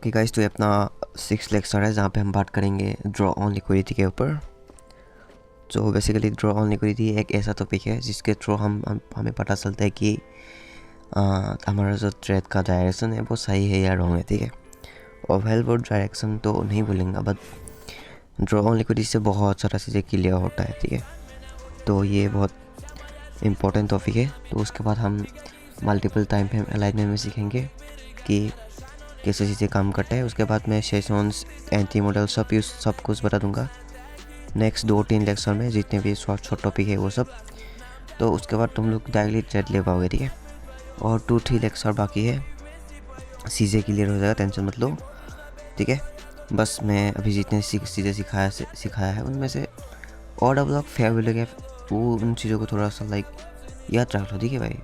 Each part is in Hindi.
ओके गाइस, तो ये अपना 6 लेक्चर है जहाँ पे हम बात करेंगे ड्रॉ ऑन लिक्विडिटी के ऊपर। तो बेसिकली ड्रॉ ऑन लिक्विडिटी एक ऐसा टॉपिक है जिसके थ्रू हमें पता चलता है कि हमारा जो ट्रेड का डायरेक्शन है वो सही है या रॉन्ग है, ठीक है। और वेल वो डायरेक्शन तो नहीं बोलेंगे, बट ड्रॉ ऑन लिक्विडिटी से बहुत सारा चीज़ें क्लियर होता है, ठीक है। तो ये बहुत इम्पोर्टेंट टॉपिक है। तो उसके बाद हम मल्टीपल टाइम फ्रेम अलाइनमेंट में सीखेंगे कि कैसे चीज़ें काम करता है। उसके बाद मैं सेशंस, एंटी मॉडल सब कुछ बता दूंगा नेक्स्ट 2-3 लेक्चर में, जितने भी शॉर्ट टॉपिक है वो सब। तो उसके बाद तुम लोग डायरेक्टली ट्रेड ले पाओगे, ठीक है। और 2-3 लेक्चर बाकी है, चीज़ें क्लियर हो जाएगा, टेंशन मत लो, ठीक है। बस मैं अभी जितने चीज़ें सिखाया है उनमें से और अब लोग फेयर वैल्यू गैप, वो उन चीज़ों को थोड़ा सा याद रख लो, ठीक है भाई।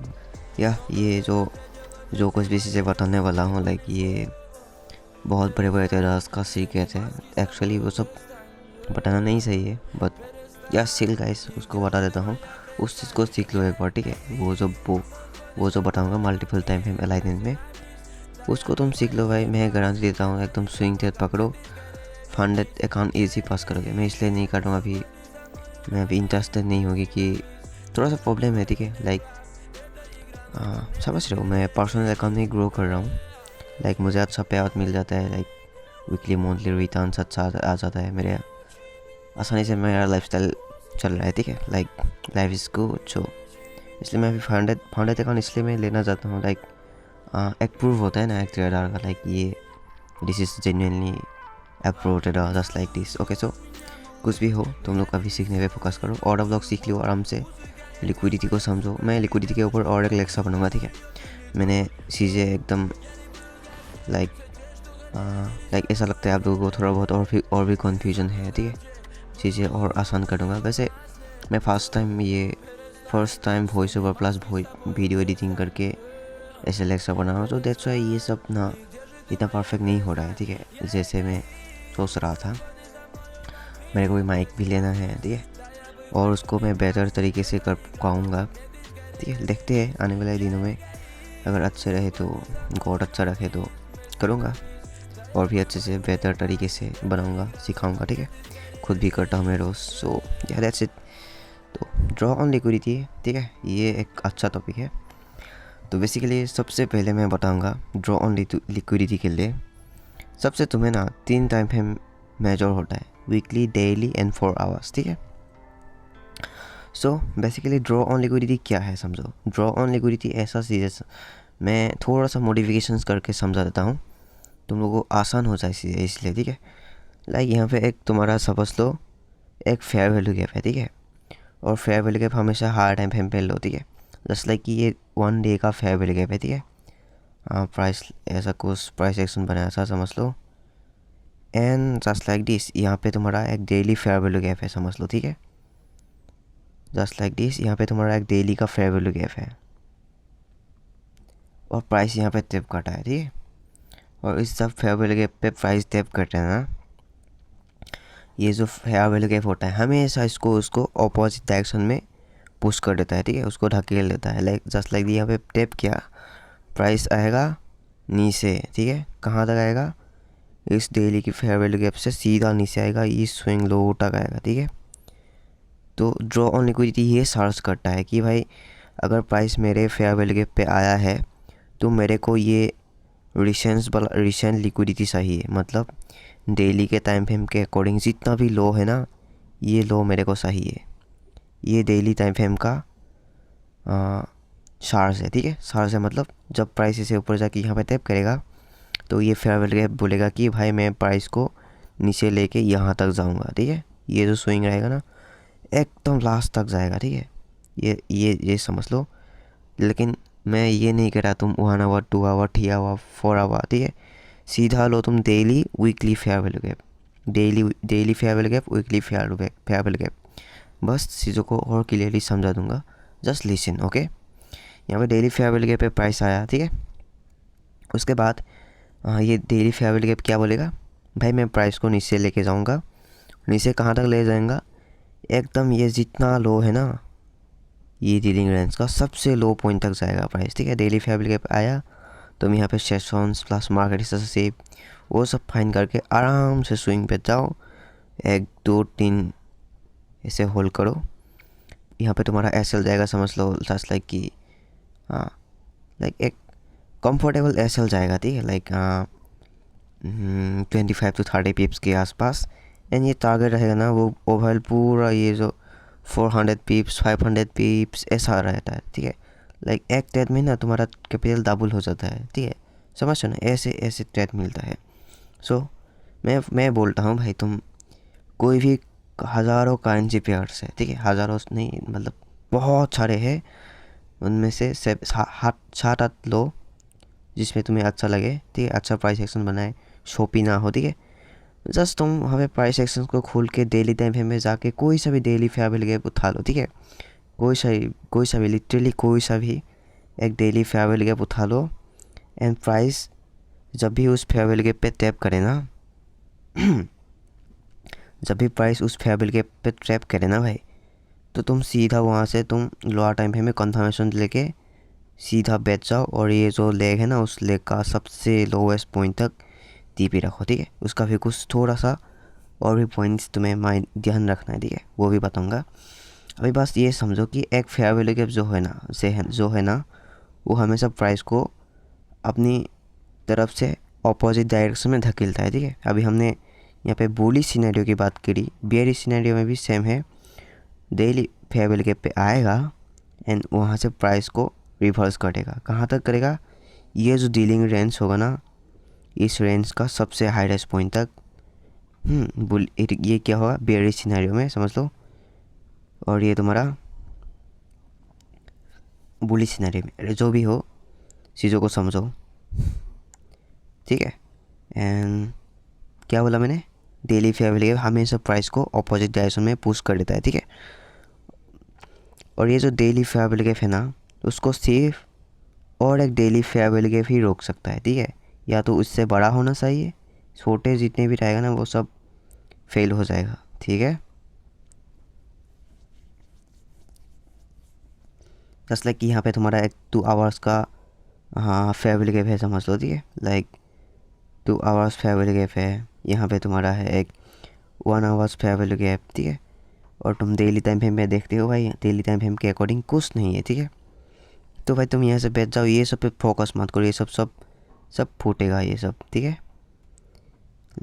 या ये जो कुछ भी चीज़ें बताने वाला हूँ, ये बहुत बड़े बड़े तेरास का सीक्रेट है। एक्चुअली वो सब बताना नहीं सही है, बट या स्टिल गाइस उसको बता देता हूँ। उस चीज़ को सीख लो एक बार, ठीक है। वो जो बताऊँगा मल्टीपल टाइम फ्रेम अलाइनमेंट में, उसको तुम सीख लो भाई। मैं गारंटी देता हूँ एकदम स्विंग ट्रेड पकड़ो, फंडेड अकाउंट ईजी पास करोगे। मैं इसलिए नहीं कर रहा हूँ अभी, मैं अभी इंटरेस्टेड नहीं होगी कि थोड़ा सा प्रॉब्लम है, ठीक है। समझ रहे हो, मैं पर्सनल अकाउंट में ग्रो कर रहा हूँ। मुझे अच्छा पे आउट मिल जाता है, वीकली मंथली रिटर्न अच्छा आ जाता है मेरे, आसानी से मेरा लाइफस्टाइल चल रहा है, ठीक है। Life is good. सो इसलिए मैं अभी फंडेड अकाउंट इसलिए मैं लेना चाहता हूँ। एक प्रूफ होता है ना एक ट्रेडर का, ये this is genuinely approve trader just like this. Okay, so कुछ भी हो तुम लोग अभी सीखने पे फोकस करो और अब लोग सीख लो आराम से, लिक्विडिटी को समझो। मैं लिक्विडिटी के ऊपर और एक लेक्चर बनूंगा, ठीक है। मैंने चीज़ें एकदम ऐसा लगता है आप लोगों को थोड़ा बहुत और भी कन्फ्यूजन है, ठीक है। चीज़ें और आसान कर दूँगा। वैसे मैं first time voice over plus video editing करके ऐसे लेक्चर बना रहा हूँ, तो दैट्स वाई ये सब ना इतना परफेक्ट नहीं हो रहा है, ठीक है, जैसे मैं सोच रहा था। मेरे को भी माइक भी लेना है, ठीक है, और उसको मैं बेहतर तरीके से कर पाऊँगा, ठीक है। देखते हैं आने वाले दिनों में, अगर अच्छे रहे तो, गॉड अच्छा रखे तो करूँगा, और भी अच्छे से बेहतर तरीके से बनाऊँगा, सिखाऊँगा, ठीक है। खुद भी करता हूँ मैं रोज़। सो या दैट्स इट। तो ड्रॉ ऑन लिक्विडिटी, ठीक है, ये एक अच्छा टॉपिक है। तो बेसिकली सबसे पहले मैं बताऊँगा ड्रॉ ऑन लिक्विडिटी के लिए सबसे तुम्हें ना 3 टाइम फ्रेम मेजर होता है, वीकली, डेली एंड 4 आवर्स, ठीक है। So basically draw on liquidity क्या है समझो। ड्रॉ ऑन लिक्विडिटी ऐसा चीज़, मैं थोड़ा सा मॉडिफिकेशंस करके समझा देता हूँ, तुम लोगों को आसान हो जाए इसलिए, ठीक है। यहाँ पे एक तुम्हारा समझ लो एक फेयर वैल्यू गैप है, ठीक है। और फेयर वैल्यू गैप हमेशा हार टाइम फ्रेम पे लो, ठीक है। जस्ट कि ये 1 डे का फेयर वैल्यू गैप है, ठीक है। प्राइस ऐसा कुछ प्राइस एक्शन बनाया था समझ लो, एंड जस्ट लाइक दिस यहाँ पे तुम्हारा एक डेली फेयर वैल्यू गैप है, समझ लो, ठीक है। जस्ट लाइक दिस यहाँ पे तुम्हारा एक डेली का फेयर वैल्यू गैप है, और प्राइस यहाँ पे टैप करता है, ठीक है। और इस सब फेयर वैल्यू गैप पे प्राइस टैप करते हैं ना, ये जो फेयर वैल्यू गैप होता है हमेशा उसको अपोजिट डायरेक्शन में पुश कर देता है, ठीक है, उसको ढकेल देता है। जस्ट लाइक यहाँ पे टैप किया, प्राइस आएगा नीचे, ठीक है। कहाँ तक आएगा, इस डेली की फेयर वैल्यू गैप से सीधा नीचे आएगा, इस स्विंग लो तक आएगा, ठीक है। तो ड्रॉ ऑन लिक्विडिटी ये सर्च करता है कि भाई अगर प्राइस मेरे फेयर वैल्यू गैप पे आया है तो मेरे को ये रिसेंट लिक्विडिटी चाहिए, मतलब डेली के टाइम फ्रेम के अकॉर्डिंग जितना भी लो है ना, ये लो मेरे को चाहिए। ये डेली टाइम फ्रेम का चार्ज है, ठीक है। चार्ज है मतलब जब प्राइस इसे ऊपर जाके यहाँ पे टैप करेगा तो ये फेयर वैल्यू गैप बोलेगा कि भाई मैं प्राइस को नीचे लेके यहाँ तक जाऊँगा, ठीक है। ये जो स्विंग रहेगा ना एकदम लास्ट तक जाएगा, ठीक है। ये समझ लो। लेकिन मैं ये नहीं कह रहा तुम 1 आवर, 2 आवर, 3 आवर, 4 आवर, ठीक है। सीधा लो तुम daily, weekly fair value gap, daily fair value gap, weekly fair value gap. बस चीज़ों को और क्लियरली समझा दूंगा, जस्ट लिसन, ओके। यहाँ पे डेली फेयर वैल्यू गैप पे प्राइस आया, ठीक है। उसके बाद ये डेली फेयर वैल्यू गैप क्या बोलेगा, भाई मैं प्राइस को नीचे लेके जाऊँगा। नीचे कहाँ तक ले जाएगा, एकदम ये जितना लो है ना, ये डीलिंग रेंज का सबसे लो पॉइंट तक जाएगा प्राइस, ठीक है। डेली फेयर वैल्यू गैप आया तुम यहाँ पे सेशंस प्लस मार्केट से वो सब फाइन करके आराम से स्विंग पे जाओ, 1 2 3 ऐसे होल्ड करो। यहाँ पे तुम्हारा एसएल जाएगा, समझ लो जस्ट लाइक कि हाँ लाइक एक कंफर्टेबल एसएल जाएगा, ठीक है, लाइक 25 to 30 पिप्स के आसपास। एंड ये टारगेट रहेगा ना वो ओवरऑल पूरा ये जो 400 पिप्स 500 पिप्स ऐसा रहता है, ठीक है। लाइक एक ट्रेड में ना तुम्हारा कैपिटल डबल हो जाता है, ठीक है, समझो ना, ऐसे ऐसे ट्रेड मिलता है। सो मैं बोलता हूँ भाई, तुम कोई भी हज़ारों करेंसी पेयर्स है, ठीक है, हज़ारों नहीं मतलब बहुत सारे हैं, उनमें से 7-8 लो जिसमें तुम्हें अच्छा लगे, ठीक है, अच्छा प्राइस एक्शन बनाए, शॉपी ना हो, ठीक है। जस्ट तुम वहाँ पे प्राइस एक्शन को खोल के डेली टाइम फ्रेम में जाके कोई सा भी डेली फेयर वैल्यू गैप उठा लो, ठीक है, कोई सा भी लिटरली कोई सा भी एक डेली फेयर वैल्यू गैप उठा लो। एंड प्राइस जब भी उस फेयर वैल्यू गैप पे टैप करे ना जब भी प्राइस उस फेयर वैल्यू गैप पे टैप करे ना भाई, तो तुम सीधा वहाँ से तुम लोअर टाइम फ्रेम में कंफर्मेशन लेके सीधा बैठ जाओ, और ये जो लेग है ना उस लेग का सबसे लोवेस्ट पॉइंट तक टीपी रखो, ठीक है। उसका भी कुछ थोड़ा सा और भी पॉइंट्स तुम्हें माइंड ध्यान रखना है, ठीक है, वो भी बताऊंगा। अभी बस ये समझो कि एक फेयर वैल्यू गैप जो है ना वो हमेशा प्राइस को अपनी तरफ से ऑपोजिट डायरेक्शन में धकेलता है, ठीक है। अभी हमने यहाँ पे बुलिश सिनेरियो की बात करी, बेयरिश सिनेरियो में भी सेम है, डेली फेयर वैल्यू गैप पे आएगा एंड वहाँ से प्राइस को रिवर्स करेगा। कहाँ तक करेगा? ये जो डीलिंग रेंज होगा ना, इस रेंज का सबसे हाईएस्ट पॉइंट तक। ये क्या होगा बेयरिश सिनेरियो में, समझ लो। और ये तुम्हारा बुलिश सिनेरियो में, जो भी हो चीज़ों को समझो, ठीक है। एंड क्या बोला मैंने, डेली फेयर वैल्यू गैप हमेशा प्राइस को अपोजिट डायरेक्शन में पुश कर देता है, ठीक है। और ये जो डेली फेयर वैल्यू गैप है ना, उसको सिर्फ और एक डेली फेयर वैल्यू गैप ही रोक सकता है, ठीक है। या तो उससे बड़ा होना चाहिए, छोटे जितने भी रहेगा ना वो सब फेल हो जाएगा, ठीक है। जस्ट लाइक कि यहाँ पे तुम्हारा एक 2 आवर्स का हाँ फेयर वैल्यू गैप है, समझ लो, ठीक है, like 2 hours fair value gap है। यहाँ पे तुम्हारा है एक 1 आवर्स फेयर वैल्यू गैप, ठीक है। और तुम डेली टाइम फ्रेम में देखते हो भाई, डेली टाइम फ्रेम के अकॉर्डिंग कुछ नहीं है, ठीक है। तो भाई तुम यहाँ से बैठ जाओ, ये सब पे फोकस मत करो, ये सब फूटेगा ये सब, ठीक है।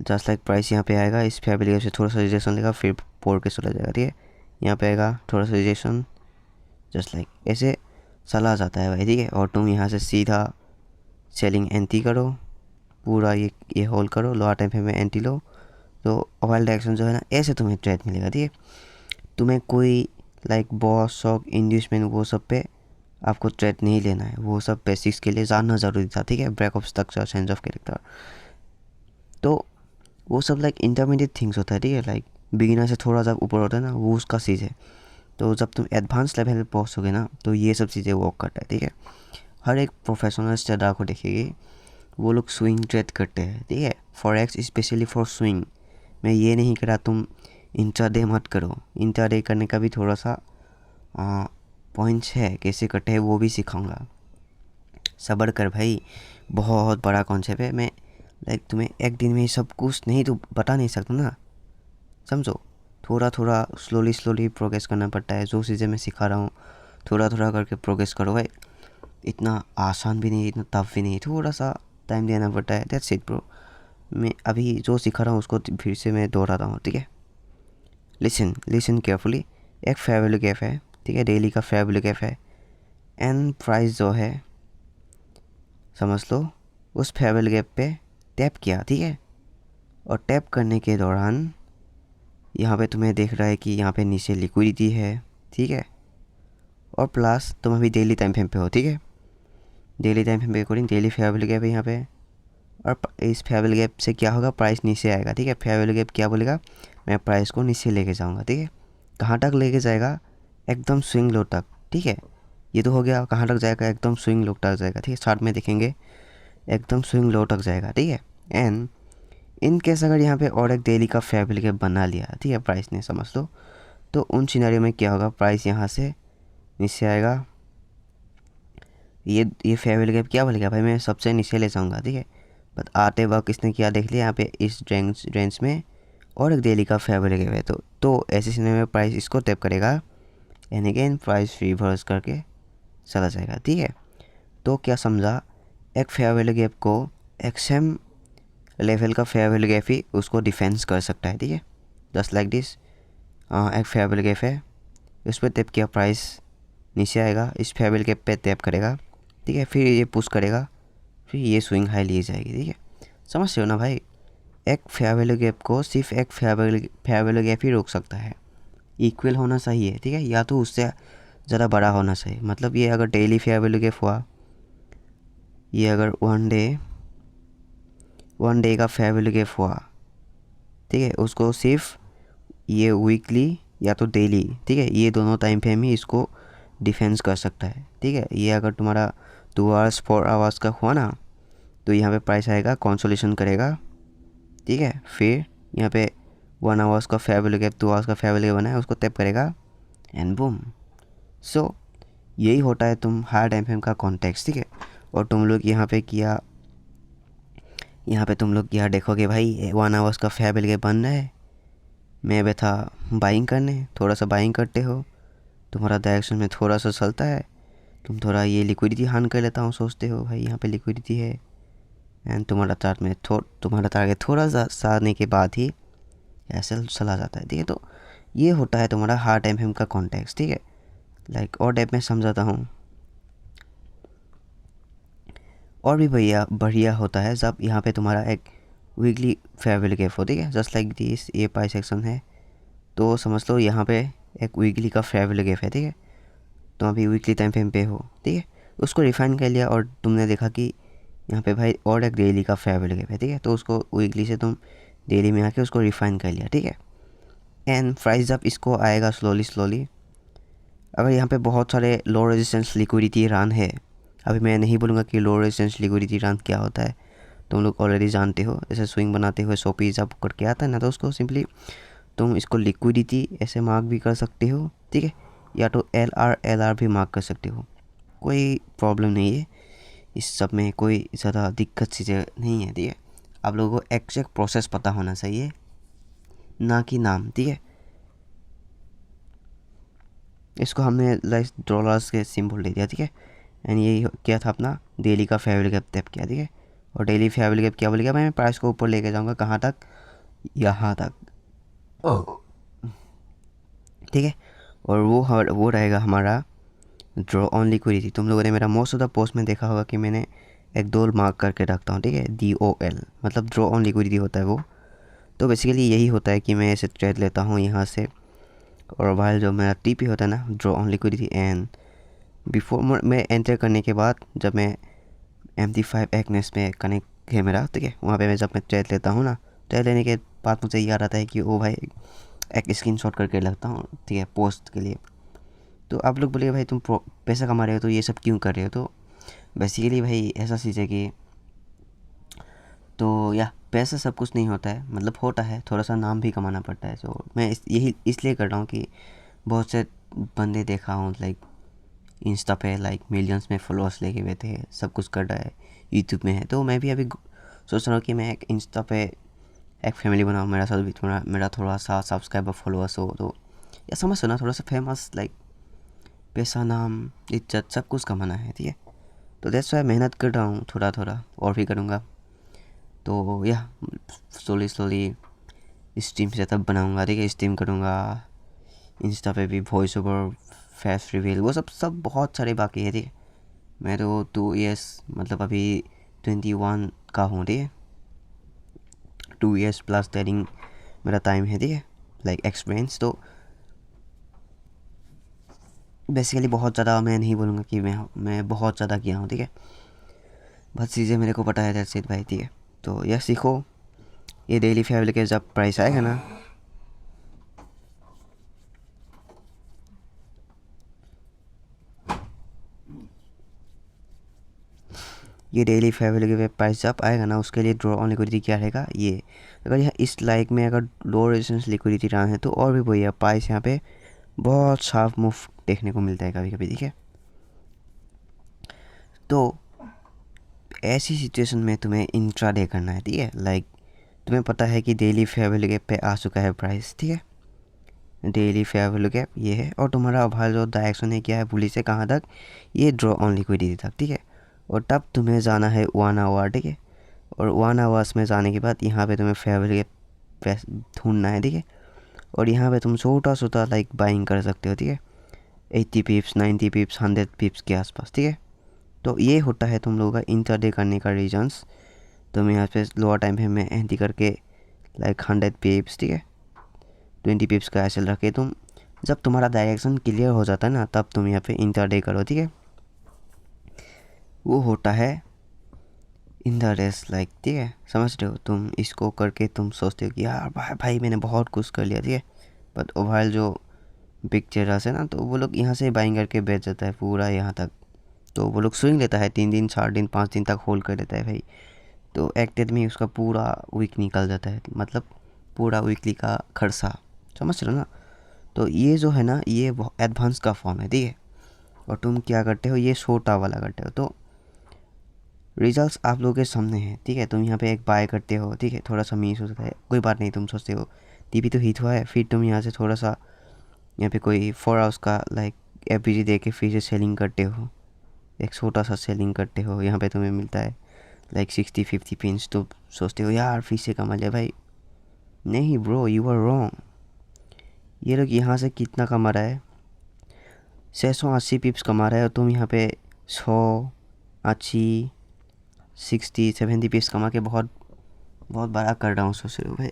जस्ट लाइक प्राइस यहाँ पे आएगा, इस फेयर वैल्यू गैप से थोड़ा सा रिजेक्शन लेगा, फिर पोर के चला जाएगा, ठीक है। यहाँ पे आएगा थोड़ा सा रिजेक्शन, जस्ट लाइक ऐसे चला जाता है भाई, ठीक है। और तुम यहाँ से सीधा सेलिंग एंटी करो, पूरा ये होल्ड करो, लोअर टाइम फ्रेम में एंटी लो, तो ऑयल डायरेक्शन जो है ना ऐसे तुम्हें ट्रेड मिलेगा, ठीक है। तुम्हें कोई लाइक बॉस शॉक इंड्यूसमेंट वो सब पे आपको ट्रेड नहीं लेना है, वो सब बेसिक्स के लिए जानना ज़रूरी था, ठीक है। Break of structure, change of character, तो वो सब लाइक इंटरमीडिएट थिंग्स होता है, ठीक है। लाइक बिगिनर से थोड़ा जब ऊपर होता है ना वो उसका चीज़ है, तो जब तुम एडवांस लेवल पे पहुँचोगे ना तो ये सब चीज़ें वर्क करता है, ठीक है। हर एक प्रोफेशनल ट्रेडर को देखिए, वो लोग स्विंग ट्रेड करते हैं, ठीक है। Forex specially for swing. मैं ये नहीं कह रहा तुम इंट्राडे मत करो, इंट्राडे करने का भी थोड़ा सा पॉइंट्स है, कैसे करते हैं वो भी सिखाऊंगा। सब्र कर भाई, बहुत बड़ा कॉन्सेप्ट है। मैं लाइक तुम्हें एक दिन में सब कुछ नहीं तो बता नहीं सकता ना, समझो। थोड़ा थोड़ा स्लोली प्रोग्रेस करना पड़ता है। जो चीज़ें मैं सिखा रहा हूँ थोड़ा थोड़ा करके प्रोग्रेस करो भाई, इतना आसान भी नहीं, इतना टफ भी नहीं, थोड़ा सा टाइम देना पड़ता है, दैट्स इट ब्रो। मैं अभी जो सिखा रहा हूँ उसको फिर से मैं दोहराता हूँ, ठीक है। Listen carefully. एक फेयर वैल्यू गैप है, ठीक है, डेली का फेयर वैल्यू गैप है, एंड प्राइस जो है समझ लो उस फेयर वैल्यू गैप पे टैप किया, ठीक है। और टैप करने के दौरान यहाँ पे तुम्हें देख रहा है कि यहाँ पे नीचे लिक्विडिटी है, ठीक है। और प्लस तुम अभी डेली टाइम फ्रेम पे हो, ठीक है। डेली टाइम फ्रेम पे according daily fair value gap है यहाँ पे, और इस फेयर वैल्यू गैप से क्या होगा, प्राइस नीचे आएगा, ठीक है। फेयर वैल्यू गैप क्या बोलेगा, मैं प्राइस को नीचे लेके जाऊँगा, ठीक है। कहाँ तक लेके जाएगा, एकदम स्विंग लो तक, ठीक है। ये तो हो गया, कहाँ तक जाएगा, एकदम स्विंग लो तक जाएगा, ठीक है। चार्ट में देखेंगे एकदम स्विंग लो तक जाएगा, ठीक है। एंड इन केस अगर यहाँ पे और एक डेली का फेयर वैल्यू गैप बना लिया, ठीक है, प्राइस ने, समझ लो, तो उन सिनेरियो में क्या होगा, प्राइस यहाँ से नीचे आएगा, ये फेयर वैल्यू गैप क्या बोलेगा भाई, मैं सबसे नीचे ले जाऊँगा, ठीक है। बट आते वक्त इसने क्या देख लिया, यहाँ पे इस रेंज में और एक डेली का फेयर वैल्यू गैप है, तो ऐसे सिनेरियो में प्राइस इसको टैप करेगा एंड अगेन प्राइस रिवर्स करके चला जाएगा, ठीक है। तो क्या समझा, एक फेयर वैल्यू गैप को एक सेम लेवल का फेयर वैल्यू गैप ही उसको डिफेंस कर सकता है, ठीक है। जस्ट लाइक दिस, एक फेयर वैल्यू गैप है, उस पर टैप किया प्राइस नीचे आएगा, इस फेयर वैल्यू गैप पे टैप करेगा, ठीक है, फिर ये पुश करेगा, फिर ये स्विंग हाई ली जाएगी, ठीक है। समझ रहे हो ना भाई, एक फेयर वैल्यू गैप को सिर्फ एक फेयर वैल्यू गैप ही रोक सकता है। इक्वल होना चाहिए, ठीक है, या तो उससे ज़्यादा बड़ा होना चाहिए। मतलब ये अगर डेली फेयर वैल्यू गैप हुआ, ये अगर वन डे का फेयर वैल्यू गैप हुआ, ठीक है, उसको सिर्फ ये वीकली या तो डेली, ठीक है, ये दोनों टाइम फ्रेम ही इसको डिफेंस कर सकता है, ठीक है। ये अगर तुम्हारा 2 आवर्स 4 आवर्स का हुआ ना, तो यहाँ पे प्राइस आएगा, कंसोलिडेशन करेगा, ठीक है, फिर यहाँ पे 1 आवर्स का फेयर वैल्यू गैप 2 आवर्स का फेयर वैल्यू गैप बना है, उसको टैप करेगा एंड बूम। सो यही होता है तुम हायर टाइम फ्रेम का कॉन्टेक्स्ट, ठीक है। और तुम लोग यहाँ पे तुम लोग यहाँ देखोगे भाई 1 आवर्स का फेयर वैल्यू गैप बन रहा है, मैं बैठा बाइंग करने, थोड़ा सा बाइंग करते हो, तुम्हारा डायरेक्शन में थोड़ा सा चलता है, तुम थोड़ा ये लिक्विडिटी हान कर लेता हूँ, सोचते हो भाई यहाँ पे लिक्विडिटी है, एंड तुम्हारा टारगेट थोड़ा सा आने के बाद ही ऐसे चला जाता है, ठीक है। तो ये होता है तुम्हारा हार्ड टाइम फ्रेम का कॉन्टेक्स्ट, ठीक है। लाइक और टाइप में समझाता हूँ, और भी भैया बढ़िया होता है जब यहाँ पे तुम्हारा एक वीकली फेयर वैल्यू गैप हो, ठीक है। जस्ट लाइक दिस, ये प्राइस सेक्शन है, तो समझ लो यहाँ पे एक वीकली का फेयर वैल्यू गैप है, ठीक है। तुम अभी वीकली टाइम फ्रेम पे हो, ठीक है, उसको रिफाइन कर लिया और तुमने देखा कि यहाँ पे भाई और एक डेली का फेयर वैल्यू गैप है, ठीक है, तो उसको वीकली से तुम डेली में आके उसको रिफाइन कर लिया, ठीक है। एंड प्राइस जब इसको आएगा स्लोली, अगर यहाँ पे बहुत सारे लो रेजिस्टेंस लिक्विडिटी रन है, अभी मैं नहीं बोलूँगा कि लो रेजिस्टेंस लिक्विडिटी रन क्या होता है, तुम लोग ऑलरेडी जानते हो। जैसे स्विंग बनाते हुए सोपी जब करके आता है ना, तो उसको सिंपली तुम इसको लिक्विडिटी ऐसे मार्क भी कर सकते हो, ठीक है, या तो एल आर भी मार्क कर सकते हो, कोई प्रॉब्लम नहीं है, इस सब में कोई ज़्यादा दिक्कत चीज़ें नहीं है, ठीक है। आप लोगों को एग्जैक्ट प्रोसेस पता होना चाहिए, ना कि नाम, ठीक है। इसको हमने लाइक डॉलर्स के सिंबल दे दिया, ठीक है। एंड ये क्या था अपना डेली का फेयर वैल्यू गैप टैप किया, ठीक है। और डेली फेयर वैल्यू गैप क्या बोलेगा, मैं प्राइस को ऊपर लेके जाऊँगा, कहाँ तक, यहाँ तक, ठीक है। और वो रहेगा हमारा ड्रॉ ऑन लिक्विडिटी। तुम लोगों ने मेरा मोस्ट ऑफ द पोस्ट में देखा होगा कि मैंने एक डोल मार्क करके रखता हूँ, ठीक है, DOL, मतलब ड्रॉ ऑन लिक्विडिटी होता है वो। तो बेसिकली यही होता है कि मैं ऐसे ट्रेड लेता हूँ यहाँ से, और वाइल जो मेरा TP होता है ना, draw on liquidity, and before मैं एंटर करने के बाद जब मैं MT5 एक्नेस में कनेक्ट है मेरा, ठीक है, वहाँ पे मैं जब मैं ट्रेड लेता हूँ ना, ट्रेड लेने के बाद मुझे याद आता है कि ओ भाई एक स्क्रीनशॉट करके लगता हूँ, ठीक है, पोस्ट के लिए। तो आप लोग बोलिए भाई तुम पैसा कमा रहे हो तो ये सब क्यों कर रहे हो, तो बेसिकली भाई ऐसा चीज़ है कि, तो या पैसा सब कुछ नहीं होता है, मतलब होता है, थोड़ा सा नाम भी कमाना पड़ता है। तो मैं यही इसलिए कर रहा हूँ कि बहुत से बंदे देखा हूँ लाइक इंस्टा पे लाइक मिलियंस में फॉलोअर्स लेके बैठे हैं, सब कुछ कर रहा है, यूट्यूब में है। तो मैं भी अभी सोच रहा हूँ कि मैं एक इंस्टा पे एक फैमिली बनाऊँ, मेरा साथ भी मेरा थोड़ा सा सब्सक्राइबर फॉलोअर्स हो, तो या समझ ना, थोड़ा सा फेमस, लाइक पैसा नाम इज्जत सब कुछ कमाना है, ठीक है। तो दैट्स वाई मेहनत कर रहा हूँ, थोड़ा थोड़ा और भी करूँगा। तो या स्लोली स्ट्रीम सेटअप बनाऊँगा, ठीक है, स्ट्रीम करूँगा, इंस्टा पे भी वॉइस ओवर, फेस रिवील, वो सब बहुत सारे बाकी है, ठीक है। मैं तो 2 ईयर्स मतलब अभी 21 का हूँ, ठीक है, 2 ईयर्स प्लस ट्रेडिंग मेरा टाइम है, ठीक है, लाइक एक्सपीरियंस। तो बेसिकली बहुत ज़्यादा मैं नहीं बोलूँगा कि मैं बहुत ज़्यादा किया हूँ, ठीक है, बहुत चीज़ें मेरे को पता है, दैट्स इट भाई, ठीक है। तो यह सीखो, ये डेली फेयर के जब प्राइस आएगा ना, ये डेली फेयर वैल्यू के प्राइस जब आएगा ना, उसके लिए ड्रॉ ऑन लिक्विडिटी क्या रहेगा, ये अगर यहाँ इस लाइक में अगर लो रेजिस्टेंस लिक्विडिटी रहा है, तो और भी वही है, प्राइस यहाँ पे बहुत शार्प मूव देखने को मिलता है कभी कभी, ठीक है। तो ऐसी सिचुएशन में तुम्हें इंट्राडे करना है, ठीक है। लाइक तुम्हें पता है कि डेली फेयर वैल्यू गैप पे आ चुका है प्राइस, ठीक है। डेली फेयर वैल्यू गैप ये है, और तुम्हारा भाई जो डायरेक्शन है क्या है, पुलिस से कहाँ तक, ये ड्रॉ ऑन लिक्विडिटी तक, ठीक है। और तब तुम्हें जाना है 1 आवर, ठीक है। और 1 आवर्स में जाने के बाद यहाँ पे तुम्हें फेयर वैल्यू गैप ढूंढना है, ठीक है। और यहाँ पे तुम छोटा छोटा लाइक बाइंग कर सकते हो, ठीक है। 80 पिप्स, 90 पिप्स, 100 पिप्स के आसपास, ठीक है। तो ये होता है तुम लोगों का इंटरडे करने का रीजन्स। तुम यहाँ पे लोअर टाइम फ्रेम में एंट्री करके लाइक 100 पिप्स, ठीक है, 20 पिप्स का एसएल रखे तुम। जब तुम्हारा डायरेक्शन क्लियर हो जाता है ना, तब तुम यहाँ पे इंटरडे करो, ठीक है। वो होता है इन द रेस, लाइक, ठीक है, समझ रहे हो। तुम इसको करके तुम सोचते हो कि यार भाई मैंने बहुत कुछ कर लिया, ठीक है। बट ओवरऑल जो बिग ट्रेडर्स है ना, तो वो लोग यहाँ से बाइंग करके बेच जाता है पूरा यहाँ तक। तो वो लोग स्विंग लेता है 3 दिन, 4 दिन, 5 दिन तक होल्ड कर लेता है भाई। तो एक दिन में उसका पूरा वीक निकल जाता है, मतलब पूरा वीकली का खर्चा, समझ रहे हो ना। तो ये जो है ना, ये एडवांस का फॉर्म है, ठीक है। और तुम क्या करते हो, ये छोटा वाला करते हो। तो रिजल्ट्स आप लोगों के सामने हैं, ठीक है। तुम यहाँ पे एक बाय करते हो, ठीक है, थोड़ा सा मिस हो सकता है, कोई बात नहीं। तुम सोचते हो टीपी तो हिट हुआ है, फिर तुम यहाँ से थोड़ा सा यहाँ पे कोई 4 आवर्स का लाइक एफबीजी दे के फिर से सेलिंग करते हो, एक छोटा सा सेलिंग करते हो। यहाँ पे तुम्हें मिलता है लाइक 60-50 पिंस। तो सोचते हो यार फिर से कमा लिया भाई। नहीं ब्रो, यू आर रॉन्ग। ये लोग यहाँ से कितना कमा रहा है, 680 पिप्स कमा रहा है, और तुम यहाँ पे 180, 60-70 पिप्स कमा के बहुत बहुत बड़ा कर रहा हूँ, सोच रहे हो भाई।